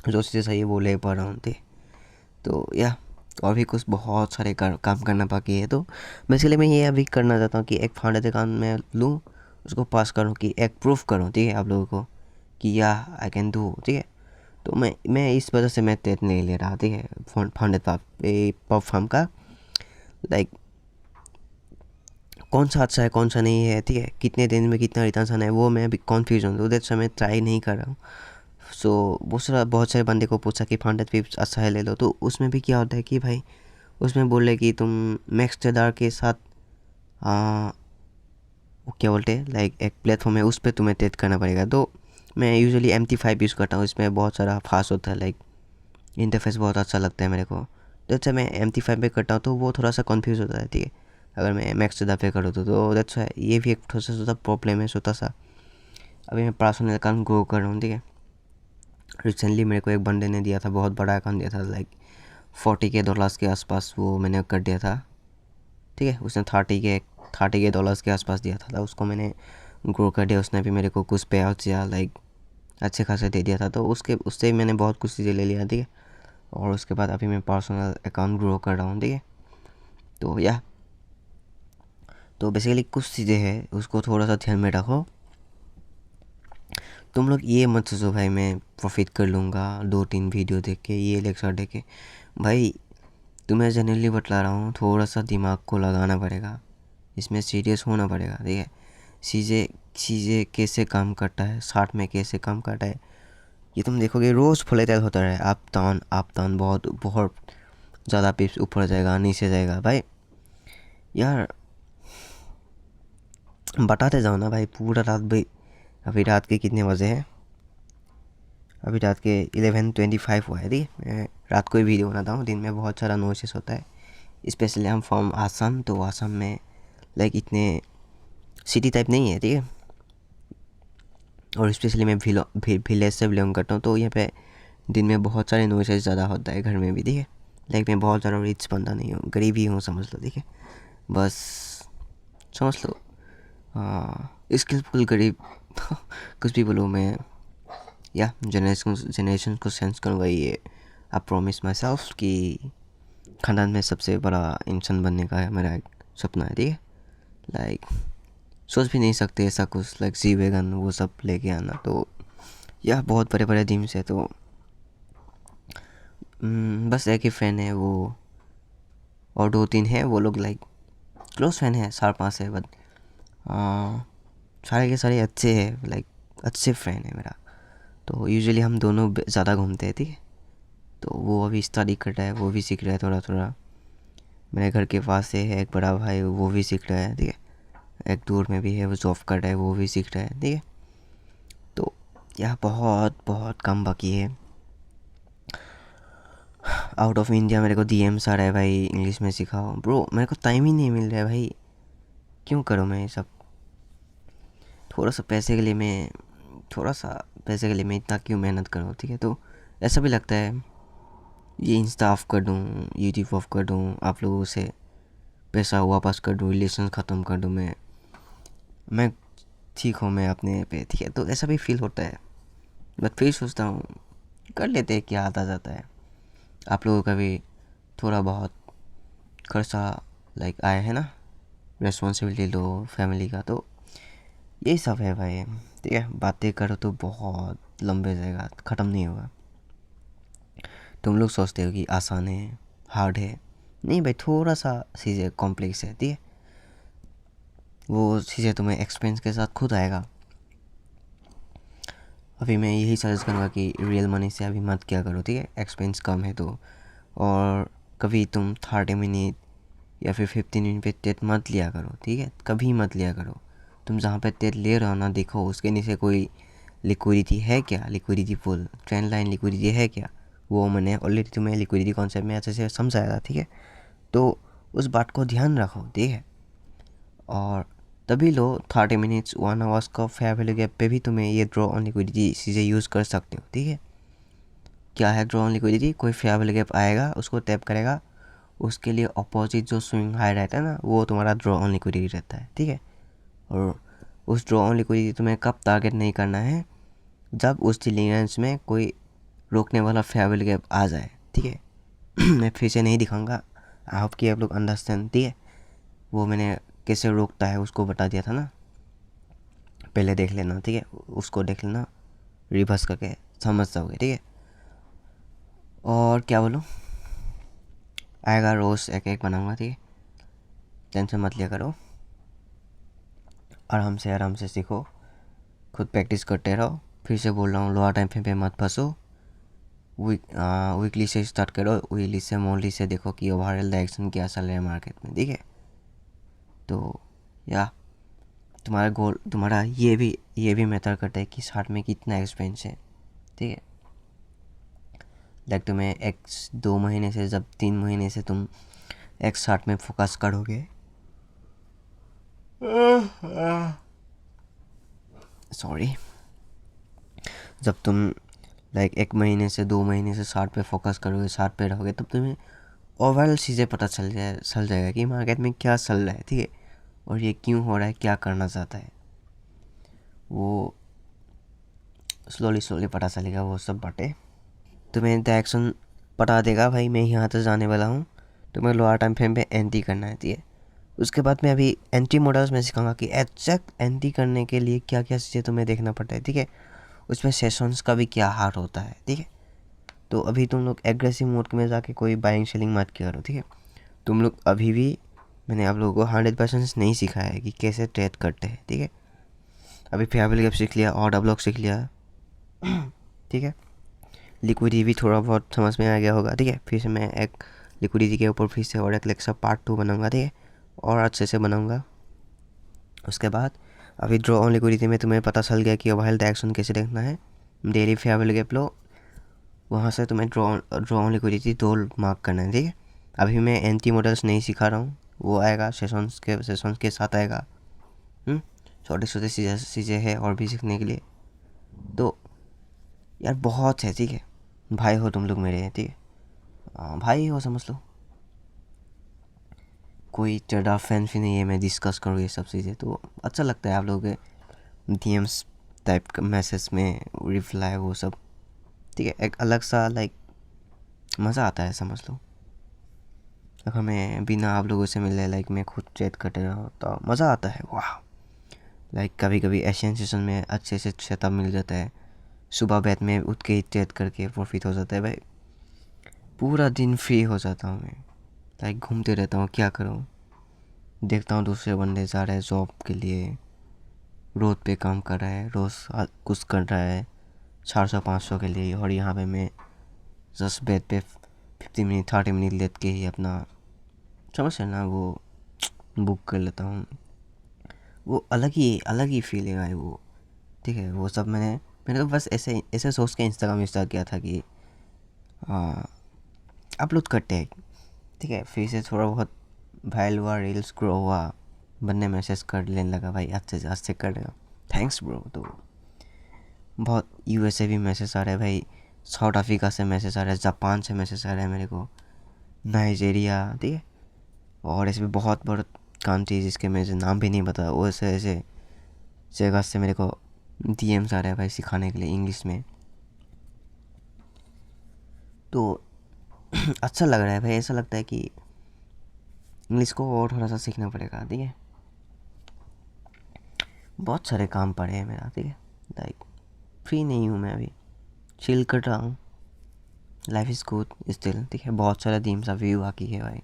जो चीज़ें सही है वो ले पा रहा हूँ, ठीक है। तो या और भी कुछ बहुत सारे काम करना बाकी है, तो बेसिकली मैं ये अभी करना चाहता हूँ कि एक फाउंडर अकाउंट में लूँ, उसको पास करूँ, कि एक प्रूफ करूँ, ठीक है, आप लोगों को कि या आई कैन डू, ठीक है। तो मैं इस वजह से मैं टेस्ट नहीं ले रहा, ठीक है, फाउंडेड पॉप फार्म का, लाइक कौन सा अच्छा है कौन सा नहीं है, ठीक है, कितने दिन में कितना रिटर्न आना है, वो मैं अभी कन्फ्यूज हूँ, तो दैट्स मैं ट्राई नहीं कर रहा हूँ। सो बहुत सारे बंदे को पूछा कि फाउंडेड पिप्स अच्छा है ले लो, तो उसमें भी क्या होता है कि भाई उसमें बोल रहे कि तुम मैक्स ट्रेडर के साथ वो क्या बोलते हैं, लाइक एक प्लेटफॉर्म है, उस पर तुम्हें ट्रेड करना पड़ेगा। तो मैं यूजुअली MT5 यूज़ करता हूँ, इसमें बहुत सारा फास्ट होता है, लाइक इंटरफेस बहुत अच्छा लगता है मेरे को, तो अच्छा मैं MT5 पे करता हूँ, तो वो थोड़ा सा कन्फ्यूज़ होता है, ठीक है, अगर मैं मैक्स ट्रेडर पे करूँ तो दैट्स ये भी एक थोड़ा सा प्रॉब्लम है, छोटा सा। अभी मैं पर्सनल अकाउंट ग्रो कर रहा हूँ, ठीक है। रिसेंटली मेरे को एक बंदे ने दिया था, बहुत बड़ा अकाउंट दिया था, लाइक $40K के आसपास वो मैंने कर दिया था, ठीक है। उसने $30K के आसपास दिया था, उसको मैंने ग्रो कर दिया, उसने भी मेरे को कुछ पे आउट दिया, लाइक अच्छे खासे दे दिया था, तो उससे मैंने बहुत कुछ चीज़ें ले लिया, ठीक है। और उसके बाद अभी मैं पर्सनल अकाउंट ग्रो कर रहा हूँ, ठीक है। तो या तो बेसिकली कुछ चीज़ें हैं, उसको थोड़ा सा ध्यान में रखो। तुम लोग ये मत सोचो भाई मैं प्रॉफिट कर लूँगा 2-3 वीडियो देख के, ये लेक्चर देख के, भाई तुम्हें जनरली बतला रहा हूँ, थोड़ा सा दिमाग को लगाना पड़ेगा, इसमें सीरियस होना पड़ेगा, ठीक है। चीज़ें चीज़ें कैसे काम करता है, साथ में कैसे काम करता है, ये तुम देखोगे रोज़ वोलेटाइल होता है, अप डाउन, बहुत बहुत ज़्यादा पिप्स ऊपर जाएगा नीचे जाएगा भाई। यार बताते जाओ ना भाई पूरा रात भाई। अभी रात के कितने बजे हैं? अभी रात के 11:25 हुआ है, ठीक है। मैं रात को ही वीडियो बनाता हूँ, दिन में बहुत सारा नॉइसेस होता है, स्पेशली हम फ्रॉम आसाम, तो आसाम में लाइक इतने सिटी टाइप नहीं है, ठीक है। और स्पेशली मैं विलेज से बिलोंग करता हूँ, तो यहाँ पे दिन में बहुत सारे नॉइसेस ज़्यादा होता है घर में भी, ठीक है। लाइक मैं बहुत ज़्यादा रिच बंदा नहीं हूँ, गरीब ही हूँ समझ लो, ठीक है। बस समझ लो, स्किलफुल गरीब कुछ भी बोलो मैं। या जनरेशन को सेंस करूँगा ये। आई प्रॉमिस माई सेल्फ कि खानदान में सबसे बड़ा इंसान बनने का है मेरा एक सपना है, ठीक है। लाइक सोच भी नहीं सकते ऐसा कुछ, लाइक जी वैगन वो सब लेके आना, तो यह बहुत बड़े बड़े ड्रीम्स है। तो बस एक ही फ्रेंड है वो, और 2-3 है वो लोग लाइक क्लोज फ्रेंड है, 4-5 है, बट सारे के सारे अच्छे हैं, लाइक अच्छे फ्रेंड है मेरा। तो यूजुअली हम दोनों ज़्यादा घूमते हैं, ठीक है। तो वो अभी स्टडी कर रहा है, वो भी सीख रहा है थोड़ा थोड़ा। मेरे घर के पास से है एक बड़ा भाई, वो भी सीख रहा है, ठीक है। एक दूर में भी है, वो जॉब कर रहा है, वो भी सीख रहा है, ठीक है। तो यह बहुत बहुत कम बाकी है। आउट ऑफ इंडिया मेरे को DMs आ रहा है भाई, इंग्लिश में सिखाओ ब्रो, मेरे को टाइम ही नहीं मिल रहा है भाई। क्यों करूँ मैं ये सब? थोड़ा सा पैसे के लिए मैं इतना क्यों मेहनत करूँ, ठीक है। तो ऐसा भी लगता है ये इंस्टा ऑफ कर दूँ, यूट्यूब ऑफ कर दूँ, आप लोगों से पैसा वापस कर दूँ, रिलेशन ख़त्म कर दूँ, मैं ठीक हूँ मैं अपने पे, ठीक है। तो ऐसा भी फील होता है, बट फिर सोचता हूँ कर लेते हैं, क्या आता जाता है। आप लोगों का भी थोड़ा बहुत खर्चा लाइक आया है ना, रिस्पॉन्सिबिलिटी लो फैमिली का, तो यही सब है भाई, ठीक है। बातें करो तो बहुत लंबे जाएगा, ख़त्म नहीं होगा। तुम लोग सोचते हो कि आसान है, हार्ड है, नहीं भाई, थोड़ा सा चीज़ें कॉम्प्लेक्स है, ठीक है। वो चीज़ें तुम्हें एक्सपीरियंस के साथ खुद आएगा। अभी मैं यही सजेस्ट करूँगा कि रियल मनी से अभी मत क्या करो, ठीक है, एक्सपेंस कम है तो। और कभी तुम 30 मिनट या फिर 15 मिनट पे टेट मत लिया करो, ठीक है, कभी मत लिया करो। तुम जहाँ पे टेट ले रहे हो ना, देखो उसके नीचे कोई लिक्विडिटी है क्या, liquidity full trend line liquidity है क्या। वो मैंने ऑलरेडी तुम्हें लिक्विडिटी कॉन्सेप्ट में अच्छे से समझाया था, ठीक है। तो उस बात को ध्यान रखो, ठीक है। और तभी लो 30 मिनट्स 1 आवर्स का फेयर वैल्यू गैप पे भी तुम्हें ये ड्रॉ ऑन लिक्विडिटी चीज़ें यूज़ कर सकते हो, ठीक है। क्या है ड्रॉ ऑन लिक्विडिटी? कोई फेयर वैल्यू गैप आएगा, उसको टैप करेगा, उसके लिए अपोजिट जो स्विंग हाई रहता है ना, वो तुम्हारा ड्रॉ ऑन लिक्विडिटी रहता है, ठीक है। और उस ड्रॉ ऑन लिक्विडिटी तुम्हें कब टारगेट नहीं करना है, जब उस डिलीवेंस में कोई रोकने वाला फेयर वैल्यू गैप आ जाए, ठीक है। मैं फिर से नहीं दिखाऊंगा, आई होप कि आप लोग अंडरस्टैंड, ठीक है। वो मैंने कैसे रोकता है उसको बता दिया था ना, पहले देख लेना, ठीक है, उसको देख लेना रिवर्स करके समझ जाओगे, ठीक है। और क्या बोलूँ, आएगा रोज़ एक एक बनाऊंगा, ठीक है, टेंशन मत लिया करो, आराम से सीखो, खुद प्रैक्टिस करते रहो। फिर से बोल रहा हूँ, लोअर टाइम फ्रेम पे मत फंसो, वीकली से स्टार्ट करो, वीकली से मंथली से देखो कि ओवरऑल डायरेक्शन क्या चल रहा है मार्केट में, ठीक है। तो या तुम्हारा गोल, तुम्हारा ये भी मैटर करता है कि साथ में कितना एक्सपेंस है, ठीक है। लाइक तुम्हें एक 2 महीने से, जब 3 महीने से तुम एक साथ में फोकस करोगे, सॉरी, जब तुम लाइक 1 महीने से 2 महीने से साथ पे फोकस करोगे, साथ पे रहोगे, तब तुम्हें ओवरऑल चीज़ें पता चल जाएगा कि मार्केट में क्या चल रहा है, ठीक है, और ये क्यों हो रहा है, क्या करना चाहता है, वो स्लोली पता चलेगा। वो सब बातें तुम्हें डायरेक्शन पता देगा, भाई मैं यहाँ तक जाने वाला हूँ, तुम्हें लोअर टाइम फ्रेम पे एंट्री करना है, ठीक है। उसके बाद में अभी एंट्री मॉडल्स में सिखाऊंगा कि एग्जैक्ट एंट्री करने के लिए क्या क्या चीज़ें तुम्हें देखना पड़ता है, ठीक है। उसमें सेशंस का भी क्या हार्ड होता है, ठीक है। तो अभी तुम लोग एग्रेसिव मोड में जाके कोई बाइंग सेलिंग मत किया करो, ठीक है। तुम लोग अभी भी मैंने आप लोगों को 100% नहीं सिखाया है कि कैसे ट्रेड करते हैं, ठीक है। अभी फेयरवेल गैप सीख लिया, ऑर्डर ब्लॉक सीख लिया, ठीक है। लिक्विडिटी भी थोड़ा बहुत समझ में आ गया होगा, ठीक है। फिर से मैं एक लिक्विडिटी के ऊपर फिर से और एक लेक्चर पार्ट 2 बनाऊंगा, ठीक है, और अच्छे से बनाऊंगा। उसके बाद अभी ड्रॉ ऑन लिक्विडिटी में तुम्हें पता चल गया कि ओवरहेड डायरेक्शन कैसे देखना है, डेली फेयरवेल गैप लो, वहाँ से तुम्हें ड्रॉ ऑन लिक्विडिटी 2 मार्क करना है, ठीक है। अभी मैं एंटी मॉडल्स नहीं सिखा रहा हूँ, वो आएगा सेशंस के साथ आएगा। छोटे छोटे चीज़ें हैं और भी सीखने के लिए, तो यार बहुत है, ठीक है। भाई हो तुम लोग मेरे, ठीक है, भाई हो समझ लो। कोई टेढ़ा फैन भी नहीं है मैं डिस्कस करूँ ये सब चीज़ें, तो अच्छा लगता है आप लोगों के DMs टाइप का मैसेज में रिप्लाई वो सब, ठीक है। एक अलग सा लाइक मज़ा आता है, समझ लो। अगर मैं बिना आप लोगों से मिले लाइक मैं खुद चैट करते रहा तो मज़ा आता है, वाह। लाइक कभी कभी एशियन सेशन में अच्छे से सेटअप मिल जाता है, सुबह बैठ में उठ के चैट करके प्रॉफिट हो जाता है भाई, पूरा दिन फ्री हो जाता हूँ मैं। लाइक घूमते रहता हूँ, क्या करूँ, देखता हूँ दूसरे बंदे जा रहे हैं जॉब के लिए, रोड पे काम कर रहा है, रोज़ कुछ कर रहा है 400-500 के लिए, और यहाँ पे मैं जस्ट बेड पे 50 मिनट 30 मिनट लेट के ही अपना समझ है ना वो बुक कर लेता हूँ। वो अलग ही फीलिंग है वो, ठीक है। वो सब मैंने तो बस ऐसे ऐसे सोच के इंस्टाग्राम स्टार्ट किया था कि अपलोड करते हैं, ठीक है। फिर से थोड़ा बहुत वायरल हुआ, रील्स ग्रो हुआ, बनने मैसेज कर लेने लगा भाई अच्छे से कर रहे हो, थैंक्स ब्रो। तो बहुत USA भी मैसेज आ रहा है भाई, साउथ अफ्रीका से मैसेज आ रहा है, जापान से मैसेज आ रहा है मेरे को, नाइजीरिया, ठीक है, और ऐसे भी बहुत बड़ा कंट्री जिसके मुझे नाम भी नहीं पता, वो ऐसे ऐसे जगह से मेरे को DMs आ रहा है भाई सिखाने के लिए इंग्लिश में। तो अच्छा लग रहा है भाई, ऐसा लगता है कि इंग्लिश को और थोड़ा सा सीखना पड़ेगा, ठीक है। बहुत सारे काम पड़े हैं मेरा, ठीक है। लाइक फ्री नहीं हूँ मैं अभी, चिल कर रहा हूँ, लाइफ इज़ गुड स्टिल, ठीक है। बहुत सारे ड्रीम्स अभी बाकी है भाई,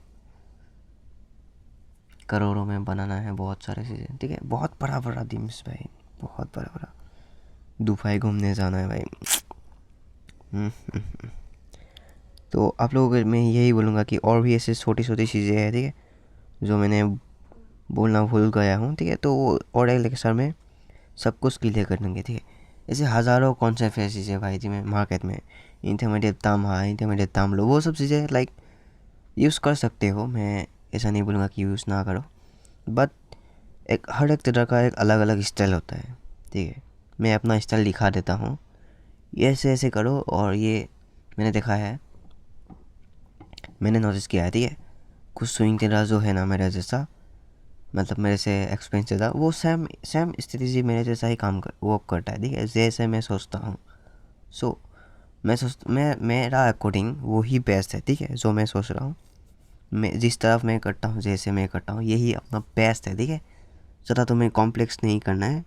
करोड़ों में बनाना है बहुत सारे चीज़ें, ठीक है। बहुत बड़ा बड़ा ड्रीम्स भाई, बहुत बड़ा बड़ा, दुबई घूमने जाना है भाई। तो आप लोगों को मैं यही बोलूँगा कि और भी ऐसे छोटी छोटी चीज़ें हैं, ठीक है, जो मैंने बोलना भूल गया हूँ, ठीक है। तो वो और एक लेक्चर में सब कुछ क्लियर कर देंगे, ठीक है। ऐसे हज़ारों कॉन्सेप्ट है चीज़ें भाई जी में मार्केट में, इंटरमीडिएट दाम हाई, इंटरमीडिएट दाम लो, वो सब चीज़ें लाइक यूज़ कर सकते हो, मैं ऐसा नहीं बोलूँगा कि यूज़ ना करो, बट हर एक तरह का एक अलग अलग स्टाइल होता है, ठीक है। मैं अपना स्टाइल दिखा देता हूँ, ये ऐसे ऐसे करो, और ये मैंने देखा है, मैंने नोटिस किया है, ठीक है। कुछ स्विंग ट्रेडर जो है ना मेरे जैसा, मतलब मेरे से एक्सपीरियंस ज़्यादा, वो सेम सेम स्ट्रेटजी मेरे जैसा ही काम वो करता है, ठीक है, जैसे मैं सोचता हूँ। सो मैं मेरा अकॉर्डिंग वो ही बेस्ट है, ठीक है। जो मैं सोच रहा हूँ, मैं जिस तरफ मैं करता हूँ, जैसे मैं करता हूँ, यही अपना बेस्ट है, ठीक है। ज़्यादा तुम्हें कॉम्प्लेक्स नहीं करना है,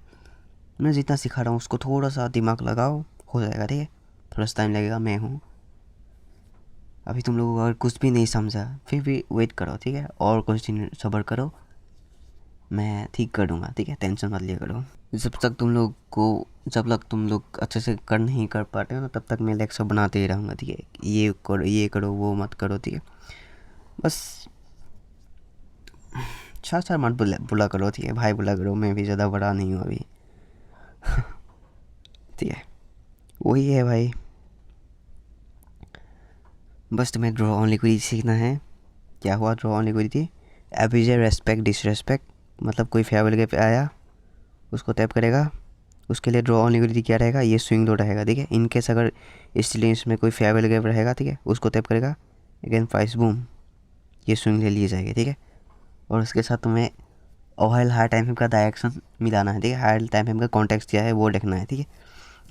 मैं जितना सिखा रहा हूँ उसको थोड़ा सा दिमाग लगाओ, हो जाएगा, ठीक है। थोड़ा सा टाइम लगेगा, मैं हूँ। अभी तुम लोग अगर कुछ भी नहीं समझा फिर भी वेट करो, ठीक है, और कुछ दिन सब्र करो, मैं ठीक कर दूँगा, ठीक है, टेंशन मत लिया करो। जब तक तुम लोग अच्छे से कर नहीं कर पाते हो ना, तब तक मैं लेक्चर बनाते ही रहूँगा, ठीक है। ये करो वो मत करो, ठीक है। बस चार मत बुला करो, ठीक है, भाई बुला करो, मैं भी ज़्यादा बड़ा नहीं हूँ अभी। ठीक है, वही है भाई, बस तुम्हें ड्रॉ ऑन लिक्विडिटी सीखना है। क्या हुआ draw on liquidity? Average respect disrespect, मतलब कोई फेयरवेल गैप आया उसको टैप करेगा, उसके लिए ड्रॉ ऑन लिक्विडिटी क्या रहेगा, ये स्विंग लो रहेगा, ठीक है। इनकेस अगर इसलिए इसमें कोई फेयरवेल गैप रहेगा, ठीक है, उसको टैप करेगा, अगेन प्राइस बूम, ये स्विंग ले लिए जाएगी, ठीक है। और उसके साथ तुम्हें ऑयल हाई टाइम फ्रेम का डायरेक्शन मिलाना है, ठीक है, हाई टाइम फ्रेम का कॉन्टेक्स्ट क्या है वो देखना है, ठीक है।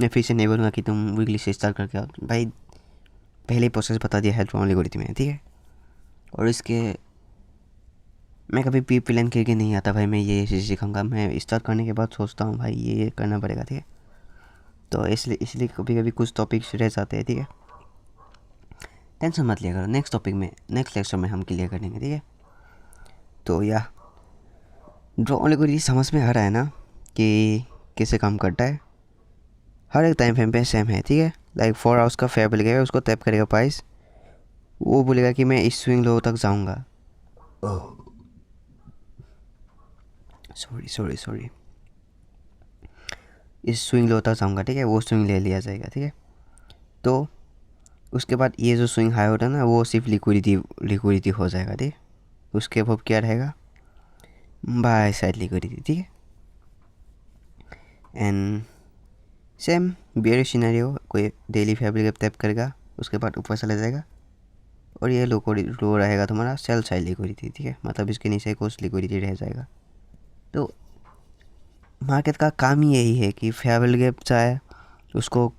मैं फिर से नहीं बोलूँगा कि तुम वीकली से स्टार्ट करके आओ भाई, पहले ही प्रोसेस बता दिया है ड्रॉ ऑन लिक्विडिटी में, ठीक है। और इसके मैं कभी पी प्लान करके नहीं आता भाई, मैं ये चीज़ सीखूँगा, मैं स्टार्ट करने के बाद सोचता हूँ भाई ये करना पड़ेगा, ठीक है। तो इसलिए कभी कभी कुछ टॉपिक्स रह जाते हैं, ठीक है। टेंशन मत लिया करो, नेक्स्ट टॉपिक में नेक्स्ट लेक्चर में हम क्लियर करेंगे, ठीक है। तो या ड्रॉ ऑन लिक्विडिटी समझ में आ रहा है ना कि कैसे काम करता है। हर एक टाइम फ्रेम पे सेम है, ठीक है। लाइक 4 आवर्स का फेयर बोलेगा, उसको टैप करेगा प्राइस, वो बोलेगा कि मैं इस स्विंग लो तक जाऊंगा। सॉरी इस स्विंग लो तक जाऊंगा, ठीक है। वो स्विंग ले लिया जाएगा, ठीक है। तो उसके बाद ये जो स्विंग हाई होता है ना, वो सिर्फ लिक्विडिटी हो जाएगा, ठीक है। उसके बाद क्या रहेगा, बाय साइड लिक्विडिटी, ठीक है। एंड सेम बेयरिश सिनेरियो, कोई डेली फैब्रिक टैप करेगा, उसके बाद ऊपर चला जाएगा और ये लो रहेगा तुम्हारा सेल साइड लिक्विडिटी, ठीक है। मतलब इसके नीचे कुछ लिक्विडिटी रह जाएगा। तो मार्केट का काम ही यही है कि फेयर गैप चाहे उसको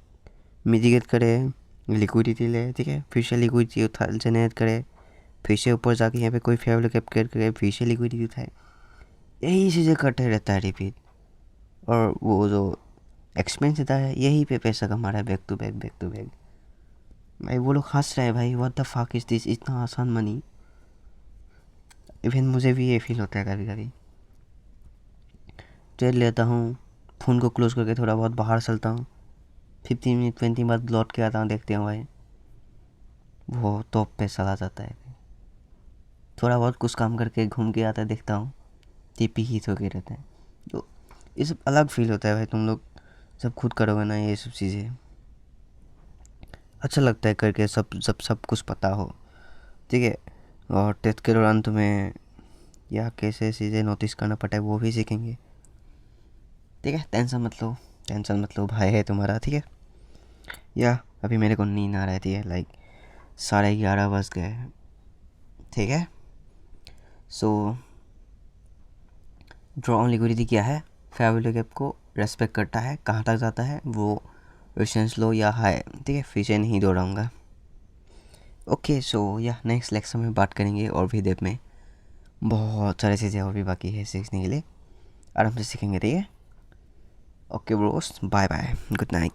मिटिगेट करे, लिक्विडिटी ले, ठीक है। फिर से लिक्विडिटी जनरेट करे, फिर से ऊपर जाके यहाँ पे कोई फेयर गैप करे, फिर से लिक्विडिटी उठाए, यही चीज़ें करते रहता है रिपीट। और वो जो एक्सपेंस देता है यही पे पैसा कमा रहा है, बैक टू बैक। भाई वो लोग हंस रहे हैं भाई, what the fuck is this, इतना आसान मनी। इवन मुझे भी ये फील होता है कभी कभी। ट्रेड लेता हूँ, फ़ोन को क्लोज करके थोड़ा बहुत बाहर चलता हूँ, 15 मिनट 20 मिनट बाद लौट के आता हूँ, देखते हैं भाई वो टॉप पे चला जाता है। थोड़ा बहुत कुछ काम करके घूम के आता है, देखता हूँ टीपी हीट होके रहता है। तो ये सब अलग फील होता है भाई। तुम लोग सब खुद करोगे ना ये सब चीज़ें, अच्छा लगता है करके, सब कुछ पता हो, ठीक है। और टेस्ट के दौरान तुम्हें या कैसे चीज़ें नोटिस करना पड़ता है वो भी सीखेंगे, ठीक है। टेंशन मत लो, भाई है तुम्हारा, ठीक है। या अभी मेरे को नींद आ रही थी, लाइक 11:30 बज गए, ठीक है। सो ड्रॉ ऑन लिक्विडिटी क्या है, फेयर वैल्यू गैप को रेस्पेक्ट करता है, कहाँ तक जाता है वो रेजिस्टेंस लो या हाई, ठीक है। फिर से नहीं दोहराऊंगा। ओके, सो या नेक्स्ट लेक्चर में बात करेंगे और भी डेप्थ में, बहुत सारी चीज़ें और भी बाकी है सीखने के लिए, आराम से सीखेंगे, ठीक है। Okay bros, bye bye, good night.